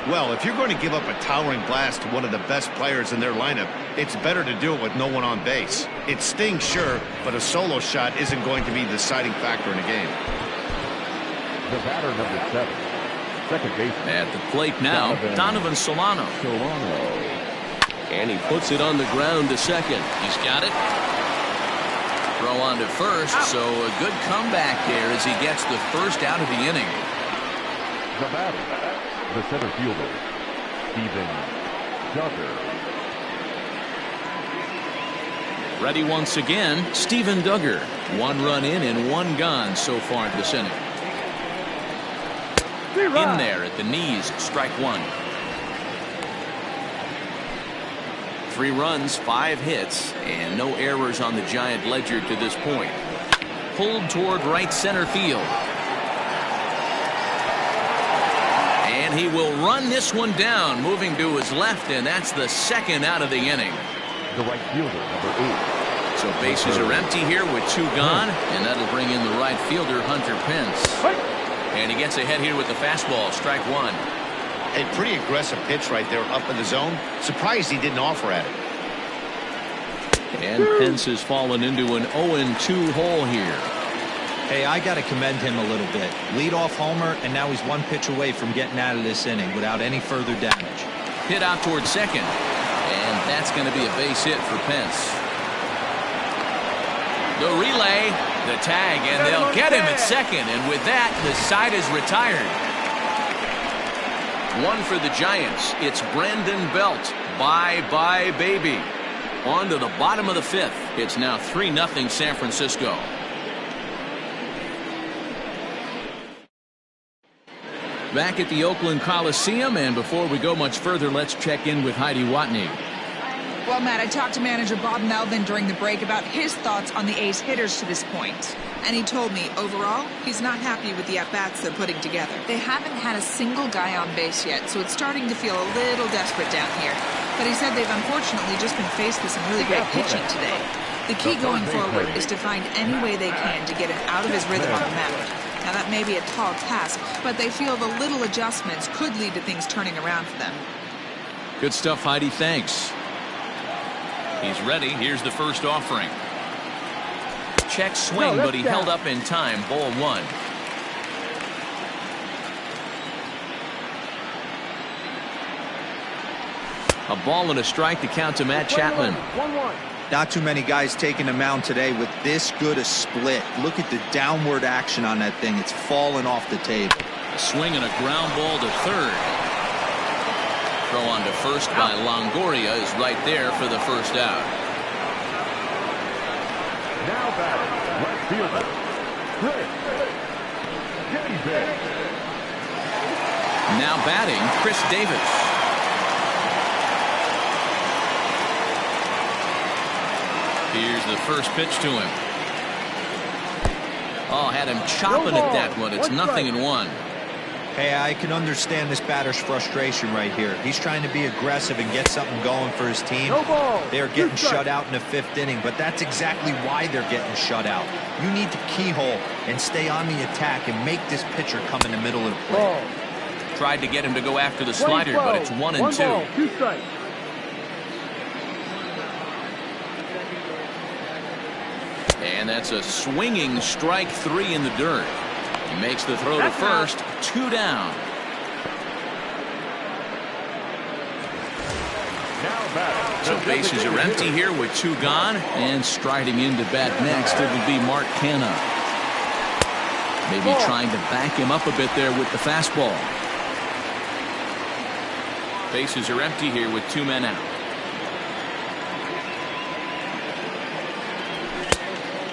Well, if you're going to give up a towering blast to one of the best players in their lineup, it's better to do it with no one on base. It stings, sure, but a solo shot isn't going to be the deciding factor in a game. The batter, number 7, second baseman. At the plate now, Donovan Solano. And he puts it on the ground to second. He's got it. Throw on to first, so a good comeback there as he gets the first out of the inning. The batter, the center fielder, Steven Duggar. Ready once again, Steven Duggar. 1 run in and 1 gone so far this inning. In there at the knees, strike 1. 3 runs, 5 hits, and no errors on the Giant ledger to this point. Pulled toward right center field. And he will run this one down, moving to his left, and that's the second out of the inning. The right fielder, number 8. So bases are empty here with 2 gone, and that'll bring in the right fielder, Hunter Pence. And he gets ahead here with the fastball, strike 1. A pretty aggressive pitch right there up in the zone. Surprised he didn't offer at it. And Pence has fallen into an 0-2 hole here. Hey, I got to commend him a little bit. Leadoff homer, and now he's one pitch away from getting out of this inning without any further damage. Hit out towards second. And that's going to be a base hit for Pence. The relay, the tag, and they'll get him at second. And with that, the side is retired. One for the Giants. It's Brandon Belt. Bye-bye, baby. On to the bottom of the fifth. It's now 3-0 San Francisco. Back at the Oakland Coliseum, and before we go much further, let's check in with Heidi Watney. Well, Matt, I talked to manager Bob Melvin during the break about his thoughts on the A's hitters to this point. And he told me, overall, he's not happy with the at-bats they're putting together. They haven't had a single guy on base yet, so it's starting to feel a little desperate down here. But he said they've unfortunately just been faced with some really great pitching today. The key going forward is to find any way they can to get him out of his rhythm on the mound. Now, that may be a tall task, but they feel the little adjustments could lead to things turning around for them. Good stuff, Heidi. Thanks. He's ready. Here's the first offering. Check swing, but he held up in time. Ball one. A ball and a strike to count to Matt Chapman. 1-1. Not too many guys taking the mound today with this good a split. Look at the downward action on that thing. It's falling off the table. A swing and a ground ball to third. Throw on to first by Longoria is right there for the first out. Now batting, left fielder, Chris Davis. Now batting, Chris Davis. Here's the first pitch to him. Oh, had him chopping at that one. It's 0-1. Hey, I can understand this batter's frustration right here. He's trying to be aggressive and get something going for his team. They're getting shut out in the fifth inning, but that's exactly why they're getting shut out. You need to keyhole and stay on the attack and make this pitcher come in the middle of the plate. Tried to get him to go after the slider, but it's 1-2. 2 strikes. And that's a swinging strike 3 in the dirt. He makes the throw to first. 2 down. So bases are empty here with 2 gone. And striding into bat next, it'll be Mark Canha. Maybe trying to back him up a bit there with the fastball. Bases are empty here with 2 men out.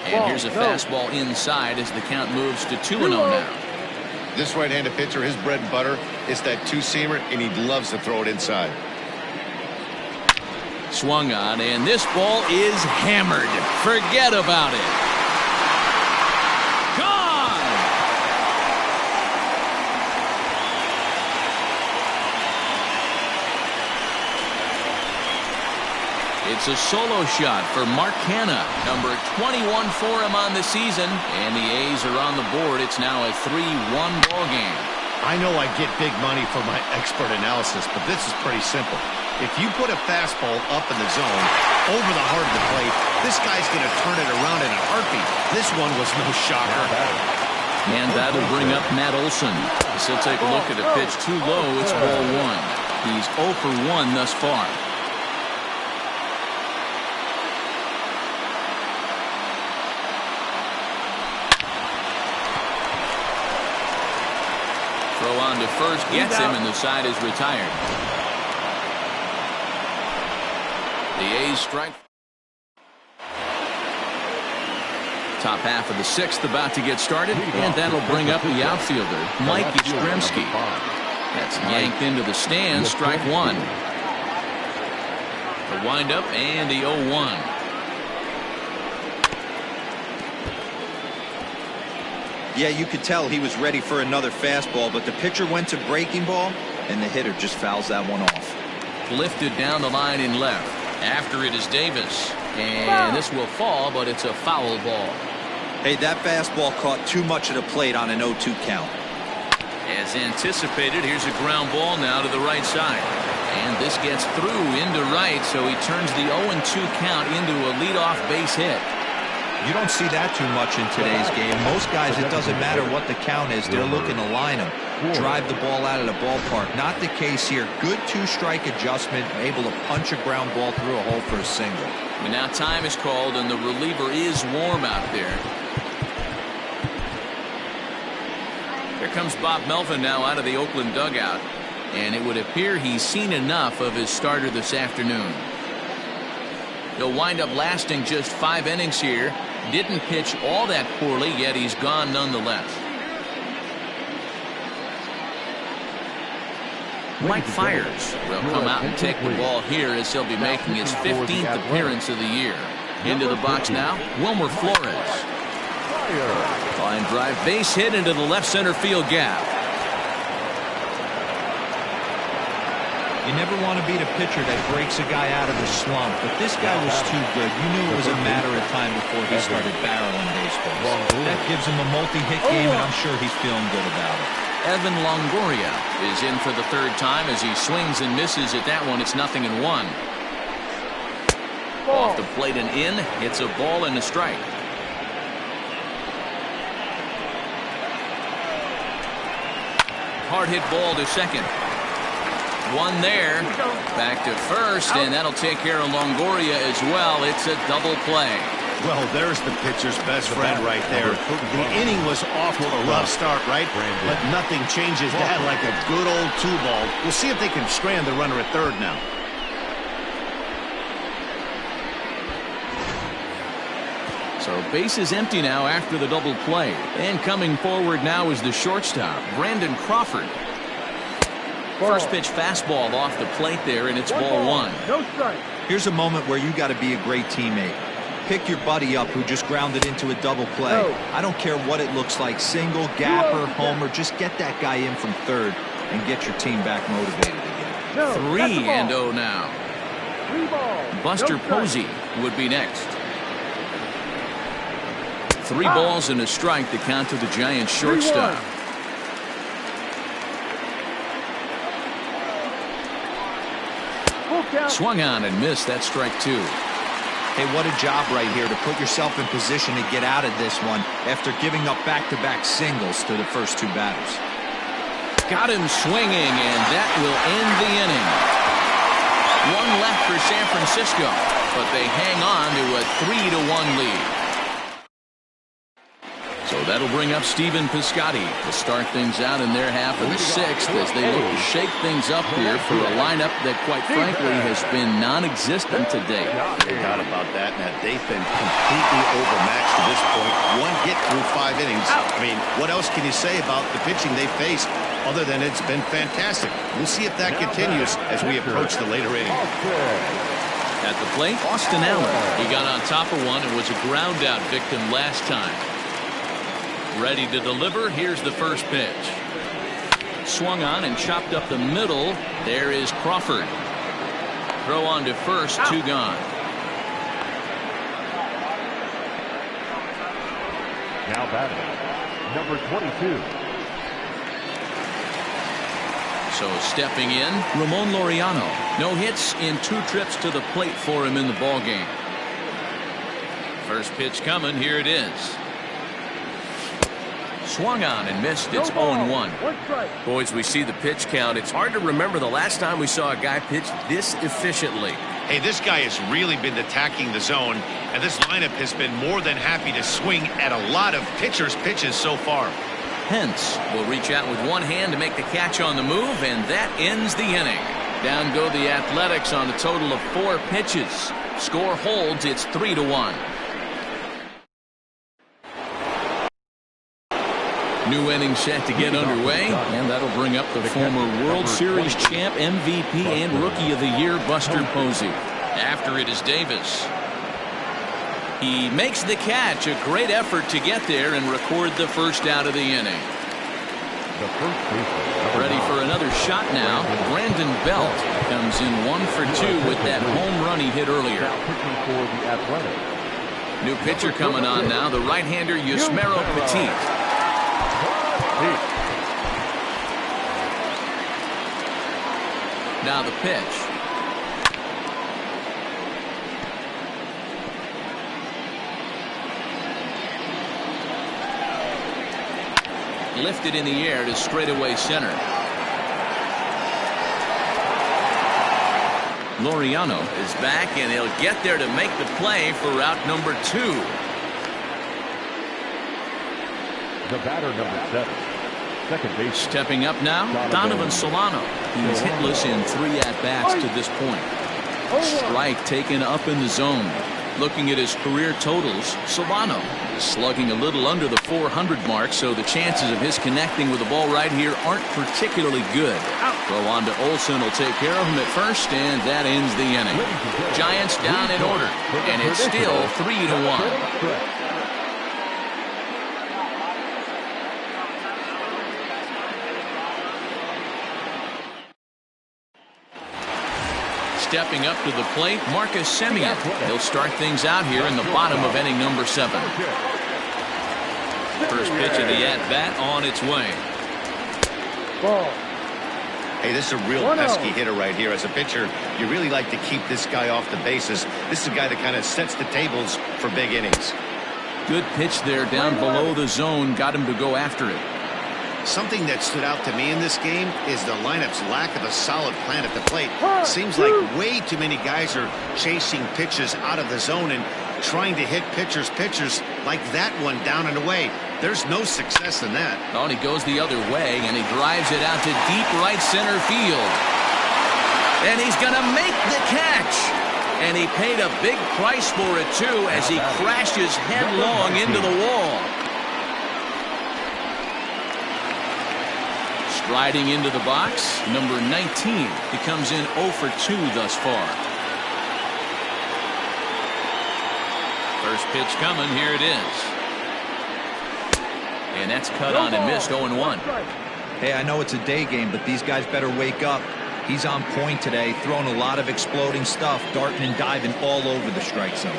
And here's a fastball inside as the count moves to 2-0 now. This right-handed pitcher, his bread and butter is that two-seamer, and he loves to throw it inside. Swung on, and this ball is hammered. Forget about it. Gone! It's a solo shot for Mark Canha, number 21 for him on the season, and the A's are on the board. It's now a 3-1 ball game. I know I get big money for my expert analysis, but this is pretty simple. If you put a fastball up in the zone, over the heart of the plate, this guy's going to turn it around in a heartbeat. This one was no shocker. And that'll bring up Matt Olson. So take a look at a pitch too low. It's ball 1. He's 0 for 1 thus far. Throw on to first, gets him, and the side is retired. The A's strike. Top half of the 6th about to get started, and that'll bring up the outfielder, Mike Yastrzemski. That's yanked into the stands, strike 1. The windup and the 0-1. Yeah, you could tell he was ready for another fastball, but the pitcher went to breaking ball, and the hitter just fouls that one off. Lifted down the line in left. After it is Davis. And this will fall, but it's a foul ball. Hey, that fastball caught too much of the plate on an 0-2 count. As anticipated, here's a ground ball now to the right side. And this gets through into right, so he turns the 0-2 count into a leadoff base hit. You don't see that too much in today's game. Most guys, it doesn't matter what the count is. They're looking to line them, drive the ball out of the ballpark. Not the case here. Good two-strike adjustment, able to punch a ground ball through a hole for a single. And now time is called, and the reliever is warm out there. Here comes Bob Melvin now out of the Oakland dugout. And it would appear he's seen enough of his starter this afternoon. He'll wind up lasting just 5 innings here. Didn't pitch all that poorly, yet he's gone nonetheless. Mike Fiers will come out and take the ball here as he'll be making his 15th appearance of the year. Into the box now, Wilmer Flores. Line drive base hit into the left center field gap. You never want to beat a pitcher that breaks a guy out of a slump, but this guy was too good. You knew it was a matter of time before he started barreling baseballs. That gives him a multi-hit game, and I'm sure he's feeling good about it. Evan Longoria is in for the 3rd time as he swings and misses at that one. It's 0-1. Off the plate and in. It's a ball and a strike. Hard hit ball to second. One there. Back to first, and that'll take care of Longoria as well. It's a double play. Well, there's the pitcher's best friend right there. The inning was off to a rough start, right? But nothing changes that like a good old 2-ball. We'll see if they can strand the runner at third now. So base is empty now after the double play. And coming forward now is the shortstop, Brandon Crawford. First pitch fastball off the plate there, and it's ball 1. No strike. Here's a moment where you got to be a great teammate. Pick your buddy up who just grounded into a double play. I don't care what it looks like, single, gapper, homer, just get that guy in from third and get your team back motivated again. 3-0 now. Buster Posey would be next. 3 balls and a strike to count to the Giants shortstop. Swung on and missed. That strike 2. Hey, what a job right here to put yourself in position to get out of this one after giving up back-to-back singles to the first 2 batters. Got him swinging, and that will end the inning. 1 left for San Francisco, but they hang on to a 3-1 lead. So that'll bring up Stephen Piscotty to start things out in their half of the 6th as they look to shake things up here for a lineup that, quite frankly, has been non-existent to date. No doubt about that, Matt. They've been completely overmatched to this point. 1 hit through 5 innings. I mean, what else can you say about the pitching they faced other than it's been fantastic? We'll see if that continues as we approach the later innings. At the plate, Austin Allen. He got on top of one and was a ground-out victim last time. Ready to deliver. Here's the first pitch. Swung on and chopped up the middle. There is Crawford. Throw on to first. 2 gone. Now batting, number 22. So stepping in, Ramon Laureano. No hits in 2 trips to the plate for him in the ballgame. First pitch coming. Here it is. Swung on and missed. It's 0-1. Boys, we see the pitch count. It's hard to remember the last time we saw a guy pitch this efficiently. Hey, this guy has really been attacking the zone, and this lineup has been more than happy to swing at a lot of pitchers' pitches so far. Hence will reach out with one hand to make the catch on the move, and that ends the inning. Down go the Athletics on a total of 4 pitches. Score holds. It's 3-1. New inning set to get underway, and that'll bring up the former World Series champ, MVP, and Rookie of the Year, Buster Posey. After it is Davis. He makes the catch. A great effort to get there and record the first out of the inning. Ready for another shot now. Brandon Belt comes in 1 for 2 with that home run he hit earlier. New pitcher coming on now, the right-hander Yusmeiro Petit. Now the pitch. Lifted in the air to straightaway center. Laureano is back, and he'll get there to make the play for route number 2. The batter, number 7. Second base. Stepping up now, Donovan Solano. He's hitless in 3 at-bats to this point. Strike taken up in the zone. Looking at his career totals, Solano is slugging a little under the 400 mark, so the chances of his connecting with the ball right here aren't particularly good. Throw on to Olsen will take care of him at first, and that ends the inning. Giants down in order, and it's still 3-1. Stepping up to the plate, Marcus Semien. He'll start things out here in the bottom of inning number 7. First pitch of the at-bat on its way. Ball. Hey, this is a real pesky hitter right here. As a pitcher, you really like to keep this guy off the bases. This is a guy that kind of sets the tables for big innings. Good pitch there down below the zone. Got him to go after it. Something that stood out to me in this game is the lineup's lack of a solid plan at the plate. Seems like way too many guys are chasing pitches out of the zone and trying to hit pitchers like that one down and away. There's no success in that. Oh, and he goes the other way, and he drives it out to deep right center field. And he's going to make the catch. And he paid a big price for it, too, as he crashes headlong into the wall. Striding into the box, number 19. He comes in 0 for 2 thus far. First pitch coming, here it is. And that's cut on and missed, 0-1. Hey, I know it's a day game, but these guys better wake up. He's on point today, throwing a lot of exploding stuff, darting and diving all over the strike zone.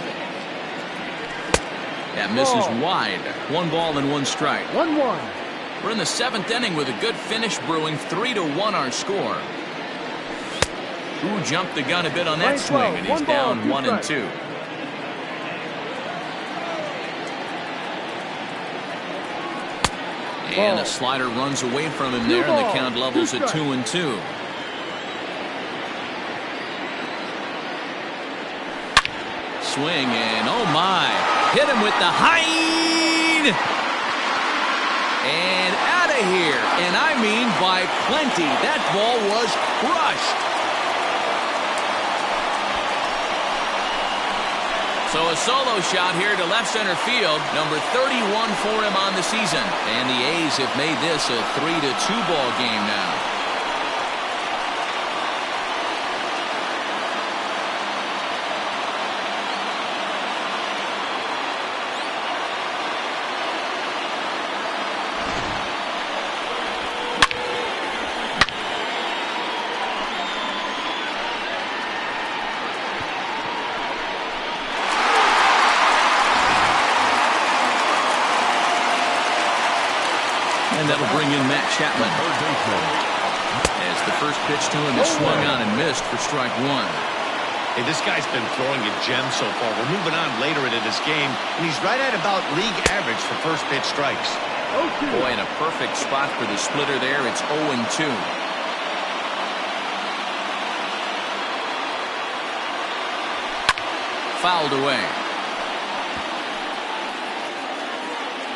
That misses wide. 1 ball and 1 strike. 1-1. We're in the 7th inning with a good finish brewing. 3-1 our score. Ooh, jumped the gun a bit on that swing, and he's down 1-2. And a slider runs away from him there, and the count levels at 2-2. Swing, and oh my, hit him with the Hide! And out of here, and I mean by plenty. That ball was crushed. So a solo shot here to left center field, number 31 for him on the season. And the A's have made this a 3-2 ball game now. And that'll bring in Matt Chapman. As the first pitch to him is swung on and missed for strike 1. Hey, this guy's been throwing a gem so far. We're moving on later into this game, and he's right at about league average for first pitch strikes. Boy, in a perfect spot for the splitter there. It's 0-2. Fouled away.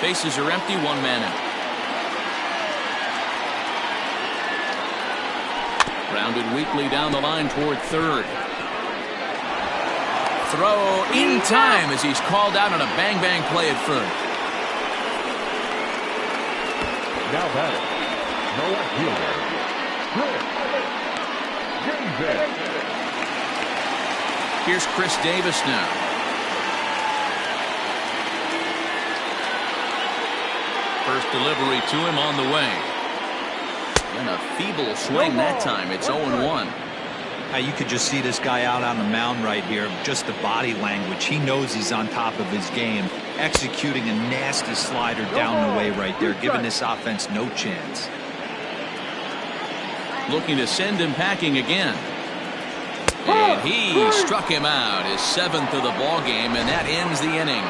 Bases are empty, 1 man out. Grounded weakly down the line toward third. Throw in time as he's called out on a bang-bang play at first. Now batting, no left fielder, Chris Davis. Here's Chris Davis now. First delivery to him on the way. And a feeble swing that time. It's 0-1. You could just see this guy out on the mound right here. Just the body language. He knows he's on top of his game. Executing a nasty slider down the way right there, giving this offense no chance. looking to send him packing again. And he struck him out, his 7th of the ball game, and that ends the inning.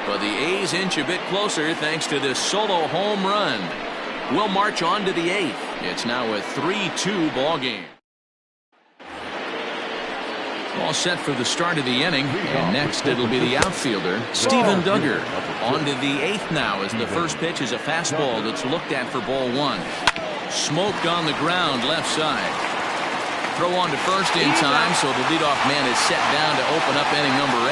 But the A's inch a bit closer thanks to this solo home run. We'll march on to the 8th. It's now a 3-2 ball game. All set for the start of the inning, and next it'll be the outfielder, Steven Duggar. On to the 8th now as the first pitch is a fastball that's looked at for ball 1. Smoked on the ground left side. Throw on to first in time, so the leadoff man is set down to open up inning number 8.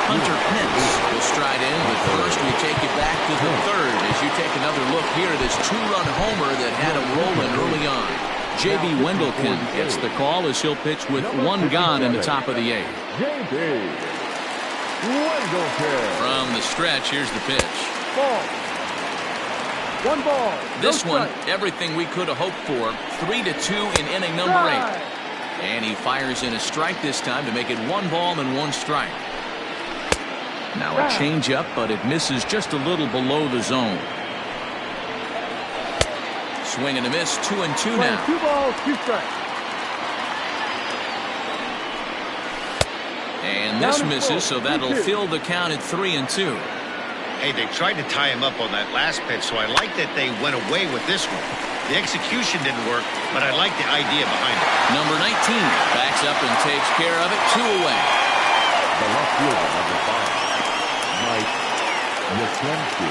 Hunter Pence will stride in, but first we take you back to the 3rd as you take another look here at this 2-run homer that had him rolling early on. J.B. Wendelken gets the call as he'll pitch with 1 gone in the top of the 8th. From the stretch, here's the pitch. Ball. 1 ball. This one, everything we could have hoped for. 3-2 in inning number 8. And he fires in a strike this time to make it 1 ball and 1 strike. Now a changeup, but it misses just a little below the zone. Swing and a miss, 2-2 now. 2 balls, 2 strikes. And this misses, so that'll fill the count at 3-2. Hey, they tried to tie him up on that last pitch, so I like that they went away with this one. The execution didn't work, but I like the idea behind it. Number 19 backs up and takes care of it. 2 away. The left fielder, number 5, Mike Yastrzemski.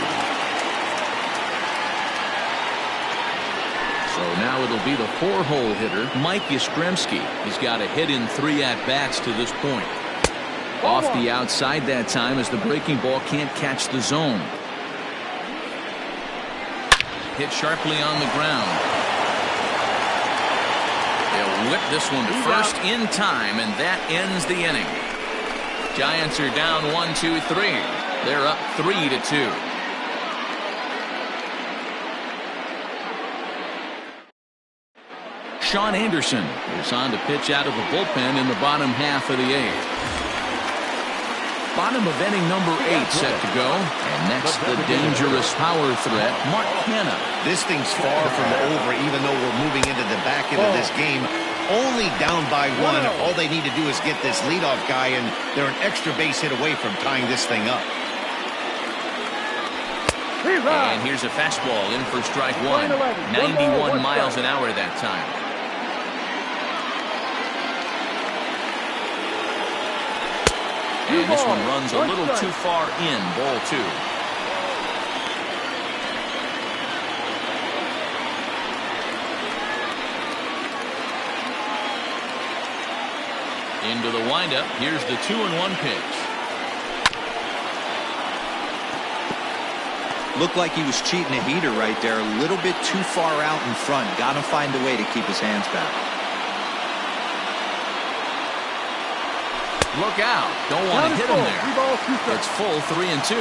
So now it'll be the 4-hole hitter, Mike Yastrzemski. He's got a hit in 3 at-bats to this point. Off the outside that time as the breaking ball can't catch the zone. Hit sharply on the ground. They'll whip this one to first in time, and that ends the inning. Giants are down 1-2-3. They're up 3-2. Sean Anderson is on to pitch out of the bullpen in the bottom half of the 8th. Bottom of inning number 8 set to go. And next, the dangerous power threat, Mark Hanna. This thing's far from over, even though we're moving into the back end of this game. Only down by 1. All they need to do is get this leadoff guy, and they're an extra base hit away from tying this thing up. And here's a fastball in for strike 1. 91 miles an hour that time. And this one runs a little too far in, ball 2. Into the windup. Here's the 2-1 pitch. Looked like he was cheating a heater right there. A little bit too far out in front. Got to find a way to keep his hands back. Look out. Don't want to hit him there. It's full 3-2.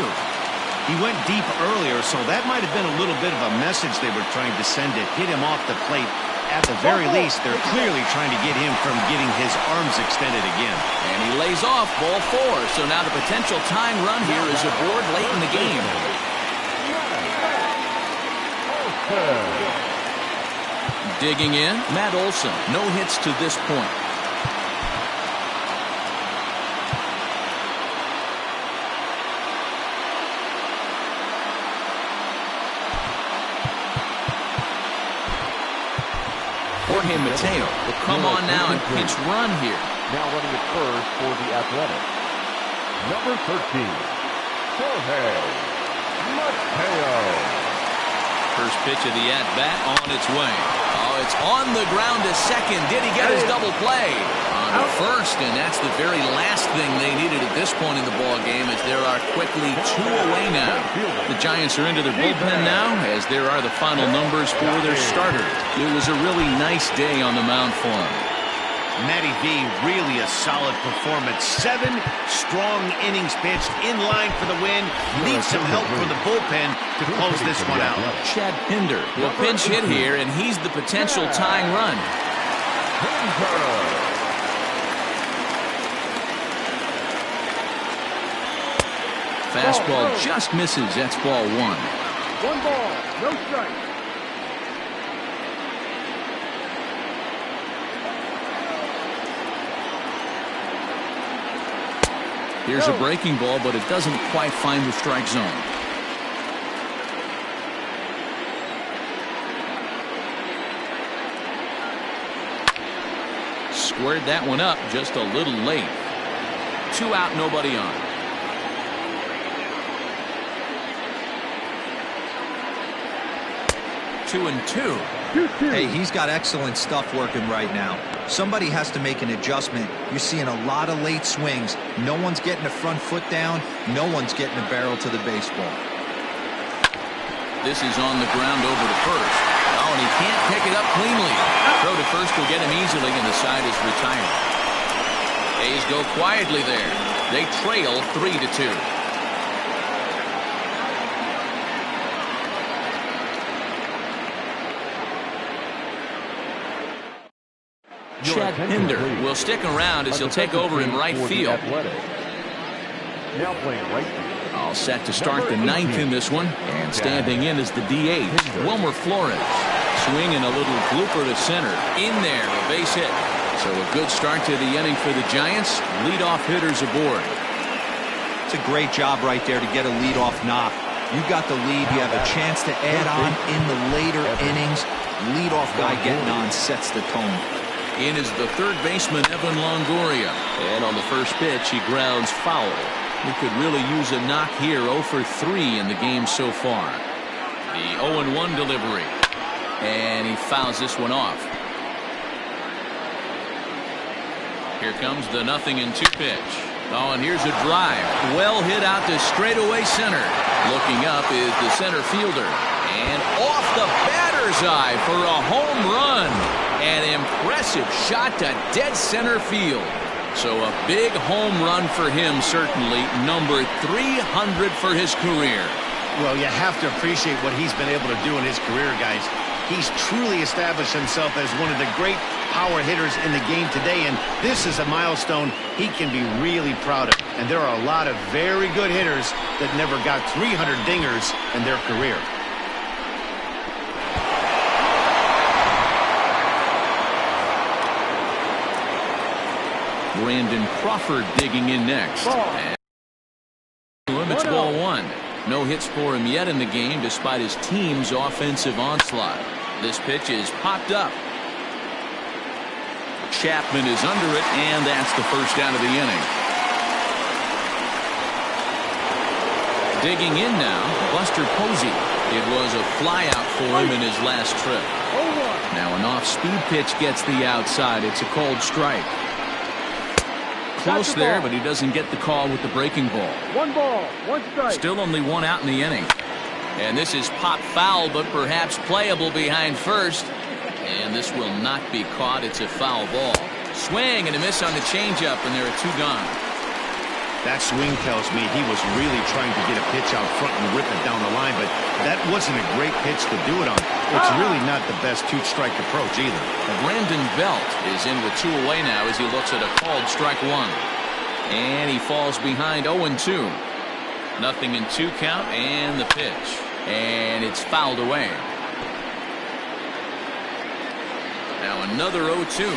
He went deep earlier, so that might have been a little bit of a message they were trying to send to hit him off the plate. At the very least, they're clearly trying to get him from getting his arms extended again. And he lays off ball 4. So now the potential tying run here is aboard late in the game. Digging in, Matt Olson. No hits to this point. Jorge Mateo will come on now and pinch run here. Now running at first for the Athletics. Number 13, Jorge Mateo. First pitch of the at-bat on its way. Oh, it's on the ground to second. Did he get his double play? On to first, and that's the very last thing they needed at this point in the ball game, as there are quickly 2 away now. The Giants are into their bullpen now, as there are the final numbers for their starter. It was a really nice day on the mound for him. Matty V, really a solid performance. 7 strong innings pitched, in line for the win. Needs some help from the bullpen to close this one out. Chad Pinder will pinch hit here, and he's the potential tying run. Fastball just misses. That's ball 1. 1 ball, no strike. Here's a breaking ball, but it doesn't quite find the strike zone. Squared that one up just a little late. 2 out, nobody on. Two and two. Hey, he's got excellent stuff working right now. Somebody has to make an adjustment. You're seeing a lot of late swings. No one's getting the front foot down. No one's getting the barrel to the baseball. This is on the ground over to first. Oh, and he can't pick it up cleanly. Throw to first will get him easily, and the side is retired. A's go quietly there. They trail 3-2. Chad Pinder will stick around as he'll take over in right field. Now playing right field. All set to start the ninth in this one. And standing in is the DH, Wilmer Flores. Swinging a little blooper to center. In there, a base hit. So a good start to the inning for the Giants. Leadoff hitters aboard. It's a great job right there to get a leadoff knock. You got the lead. You have a chance to add on in the later innings. Leadoff guy getting on sets the tone. In is the third baseman, Evan Longoria. And on the first pitch, he grounds foul. He could really use a knock here. 0 for 3 in the game so far. The 0-1 delivery. And he fouls this one off. Here comes the 0-2 pitch. Oh, and here's a drive. Well hit out to straightaway center. Looking up is the center fielder. And off the batter's eye for a home run. An impressive shot to dead center field. So a big home run for him, certainly. Number 300 for his career. Well, you have to appreciate what he's been able to do in his career, guys. He's truly established himself as one of the great power hitters in the game today, and this is a milestone he can be really proud of. And there are a lot of very good hitters that never got 300 dingers in their career. Brandon Crawford digging in next. And it's ball 1. No hits for him yet in the game despite his team's offensive onslaught. This pitch is popped up. Chapman is under it, and that's the first out of the inning. Digging in now, Buster Posey. It was a flyout for him in his last trip. Now an off-speed pitch gets the outside. It's a called strike. Close there, but he doesn't get the call with the breaking ball. 1 ball, 1 strike. Still only 1 out in the inning. And this is pop foul, but perhaps playable behind first. And this will not be caught. It's a foul ball. Swing and a miss on the changeup, and there are 2 gone. That swing tells me he was really trying to get a pitch out front and rip it down the line, but that wasn't a great pitch to do it on. It's really not the best 2-strike approach either. Brandon Belt is in with 2 away now as he looks at a called strike 1. And he falls behind 0-2. 0-2 count, and the pitch. And it's fouled away. Now another 0-2.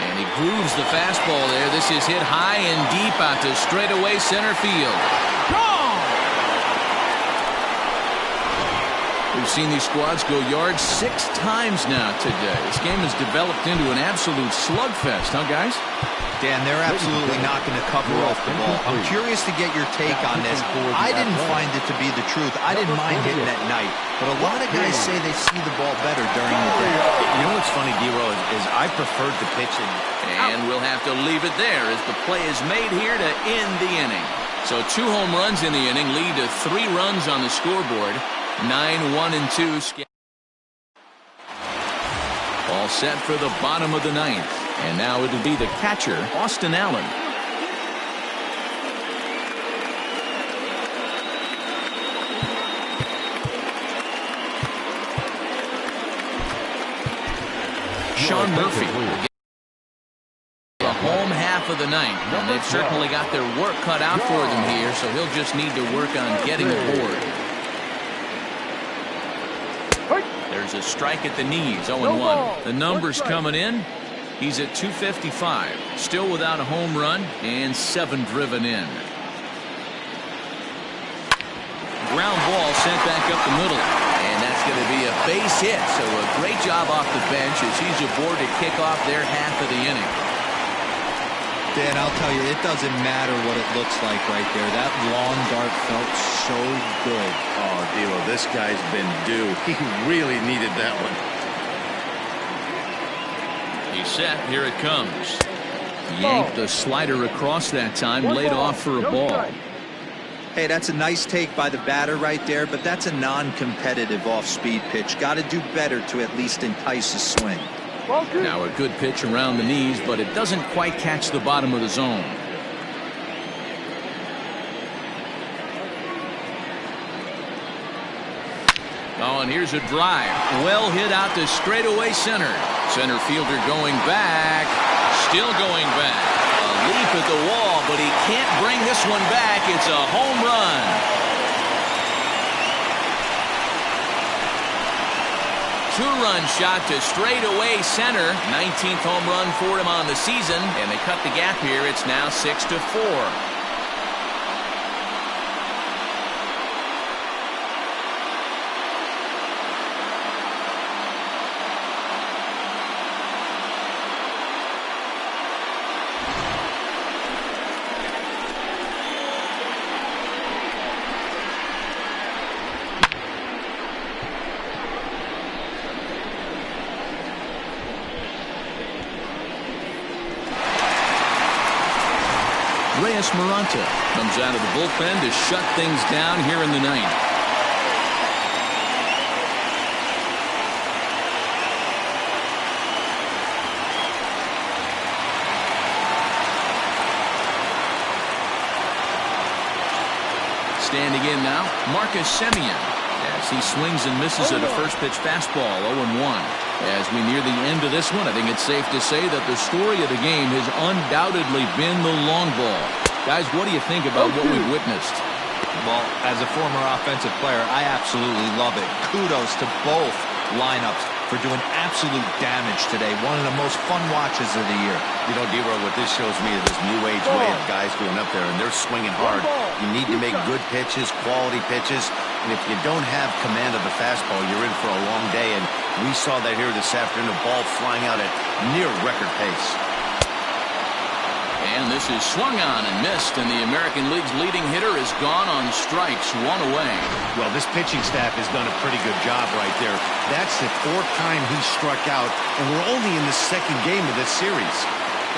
And he grooves the fastball there. This is hit high and deep out to straightaway center field. Gone! We've seen these squads go yards 6 times now today. This game has developed into an absolute slugfest, huh, guys? Dan, they're absolutely not going to cover off the ball. I'm curious to get your take on this. I didn't find it to be the truth. I didn't mind hitting at night, but a lot of guys say they see the ball better during the day. You know what's funny, D-Row, is I preferred the pitching. And we'll have to leave it there as the play is made here to end the inning. So 2 home runs in the inning lead to 3 runs on the scoreboard. 9-1-2. All set for the bottom of the 9th. And now it'll be the catcher, Austin Allen. Sean Murphy. The home half of the ninth. And they've certainly got their work cut out for them here, so he'll just need to work on getting aboard. There's a strike at the knees, 0-1. The numbers coming in. He's at 255, still without a home run, and 7 driven in. Ground ball sent back up the middle, and that's going to be a base hit. So a great job off the bench as he's aboard to kick off their half of the inning. Dan, I'll tell you, it doesn't matter what it looks like right there. That long dart felt so good. Oh, D'Lo, this guy's been due. He really needed that one. He's set. Here it comes. Yanked the slider across that time, laid off for a ball. Hey, that's a nice take by the batter right there, but that's a non-competitive off-speed pitch. Got to do better to at least entice a swing. Now a good pitch around the knees, but it doesn't quite catch the bottom of the zone. Oh, and here's a drive. Well hit out to straightaway center. Center fielder going back. Still going back. A leap at the wall, but he can't bring this one back. It's a home run. Two-run shot to straightaway center. 19th home run for him on the season, and they cut the gap here. It's now 6-4. Maranta comes out of the bullpen to shut things down here in the ninth. Standing in now, Marcus Semien, as he swings and misses at a first pitch fastball, 0-1. As we near the end of this one, I think it's safe to say that the story of the game has undoubtedly been the long ball. Guys, what do you think about what we've witnessed? Well, as a former offensive player, I absolutely love it. Kudos to both lineups for doing absolute damage today. One of the most fun watches of the year. You know, D-Row, what this shows me is this new age way of guys going up there, and they're swinging hard. You need to make good pitches, quality pitches, and if you don't have command of the fastball, you're in for a long day, and we saw that here this afternoon, a ball flying out at near record pace. And this is swung on and missed, and the American League's leading hitter is gone on strikes, 1 away. Well, this pitching staff has done a pretty good job right there. That's the 4th time he struck out, and we're only in the 2nd game of this series.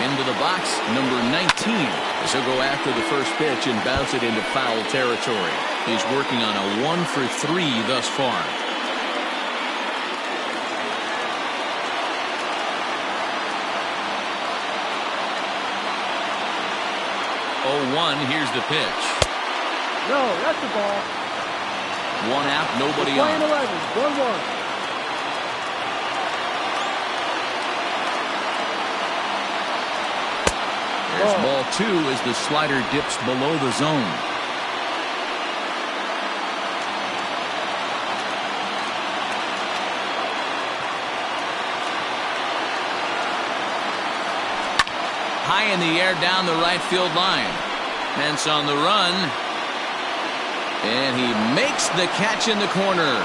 Into the box, number 19. As he'll go after the first pitch and bounce it into foul territory. He's working on a 1 for 3 thus far. 0-1, here's the pitch. No, that's the ball. 1 out, nobody Playing on. 11, 1-1. There's ball 2 as the slider dips below the zone. High in the air down the right field line. Pence on the run. And he makes the catch in the corner.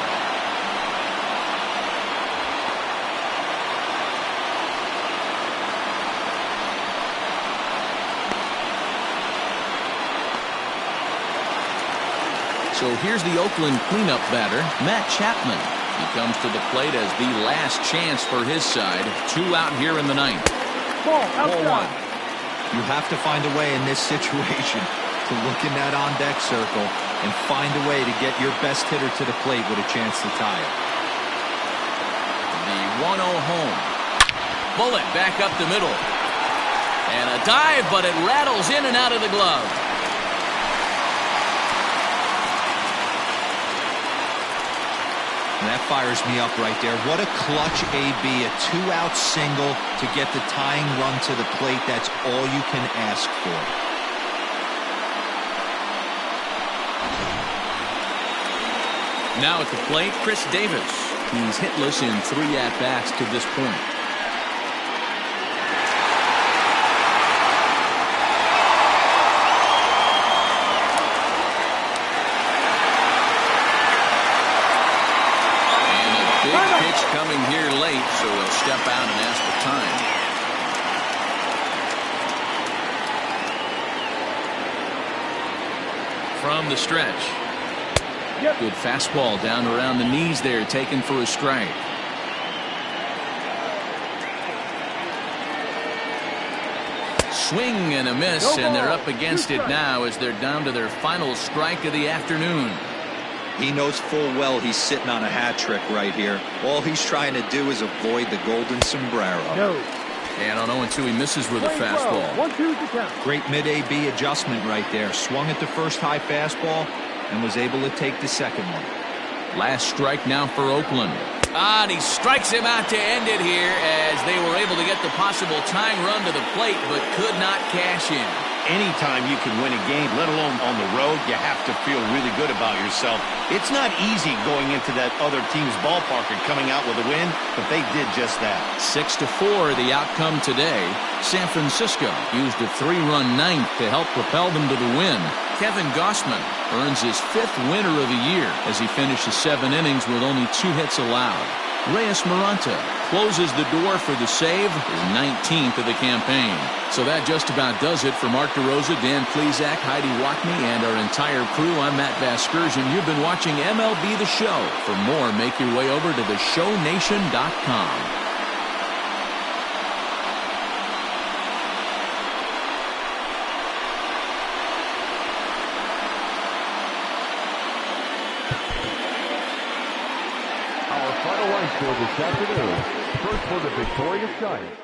So here's the Oakland cleanup batter, Matt Chapman. He comes to the plate as the last chance for his side. 2 out here in the ninth. Ball 1. You have to find a way in this situation to look in that on-deck circle and find a way to get your best hitter to the plate with a chance to tie it. The 1-0 home. Bullet back up the middle. And a dive, but it rattles in and out of the glove. And that fires me up right there. What a clutch AB, a two-out single to get the tying run to the plate. That's all you can ask for. Now at the plate, Chris Davis. He's hitless in 3 at-bats to this point. Pitch coming here late, so he'll step out and ask for time. From the stretch. Yep. Good fastball down around the knees there, taken for a strike. Swing and a miss, and they're up against it now as they're down to their final strike of the afternoon. He knows full well he's sitting on a hat trick right here. All he's trying to do is avoid the golden sombrero. No. And on 0-2, he misses with a fastball. 1-2 to count. Great mid-AB adjustment right there. Swung at the first high fastball and was able to take the second one. Last strike now for Oakland. And he strikes him out to end it here as they were able to get the possible tying run to the plate but could not cash in. Anytime you can win a game, let alone on the road, you have to feel really good about yourself. It's not easy going into that other team's ballpark and coming out with a win, but they did just that. 6-4 the outcome today. San Francisco used a 3-run ninth to help propel them to the win. Kevin Gossman earns his 5th winner of the year as he finishes 7 innings with only 2 hits allowed. Reyes Maranta closes the door for the save, his 19th of the campaign. So that just about does it for Mark DeRosa, Dan Plesac, Heidi Watney, and our entire crew. I'm Matt Vasgersian. You've been watching MLB The Show. For more, make your way over to theshownation.com. Our final line score this afternoon. First for the victorious Giants.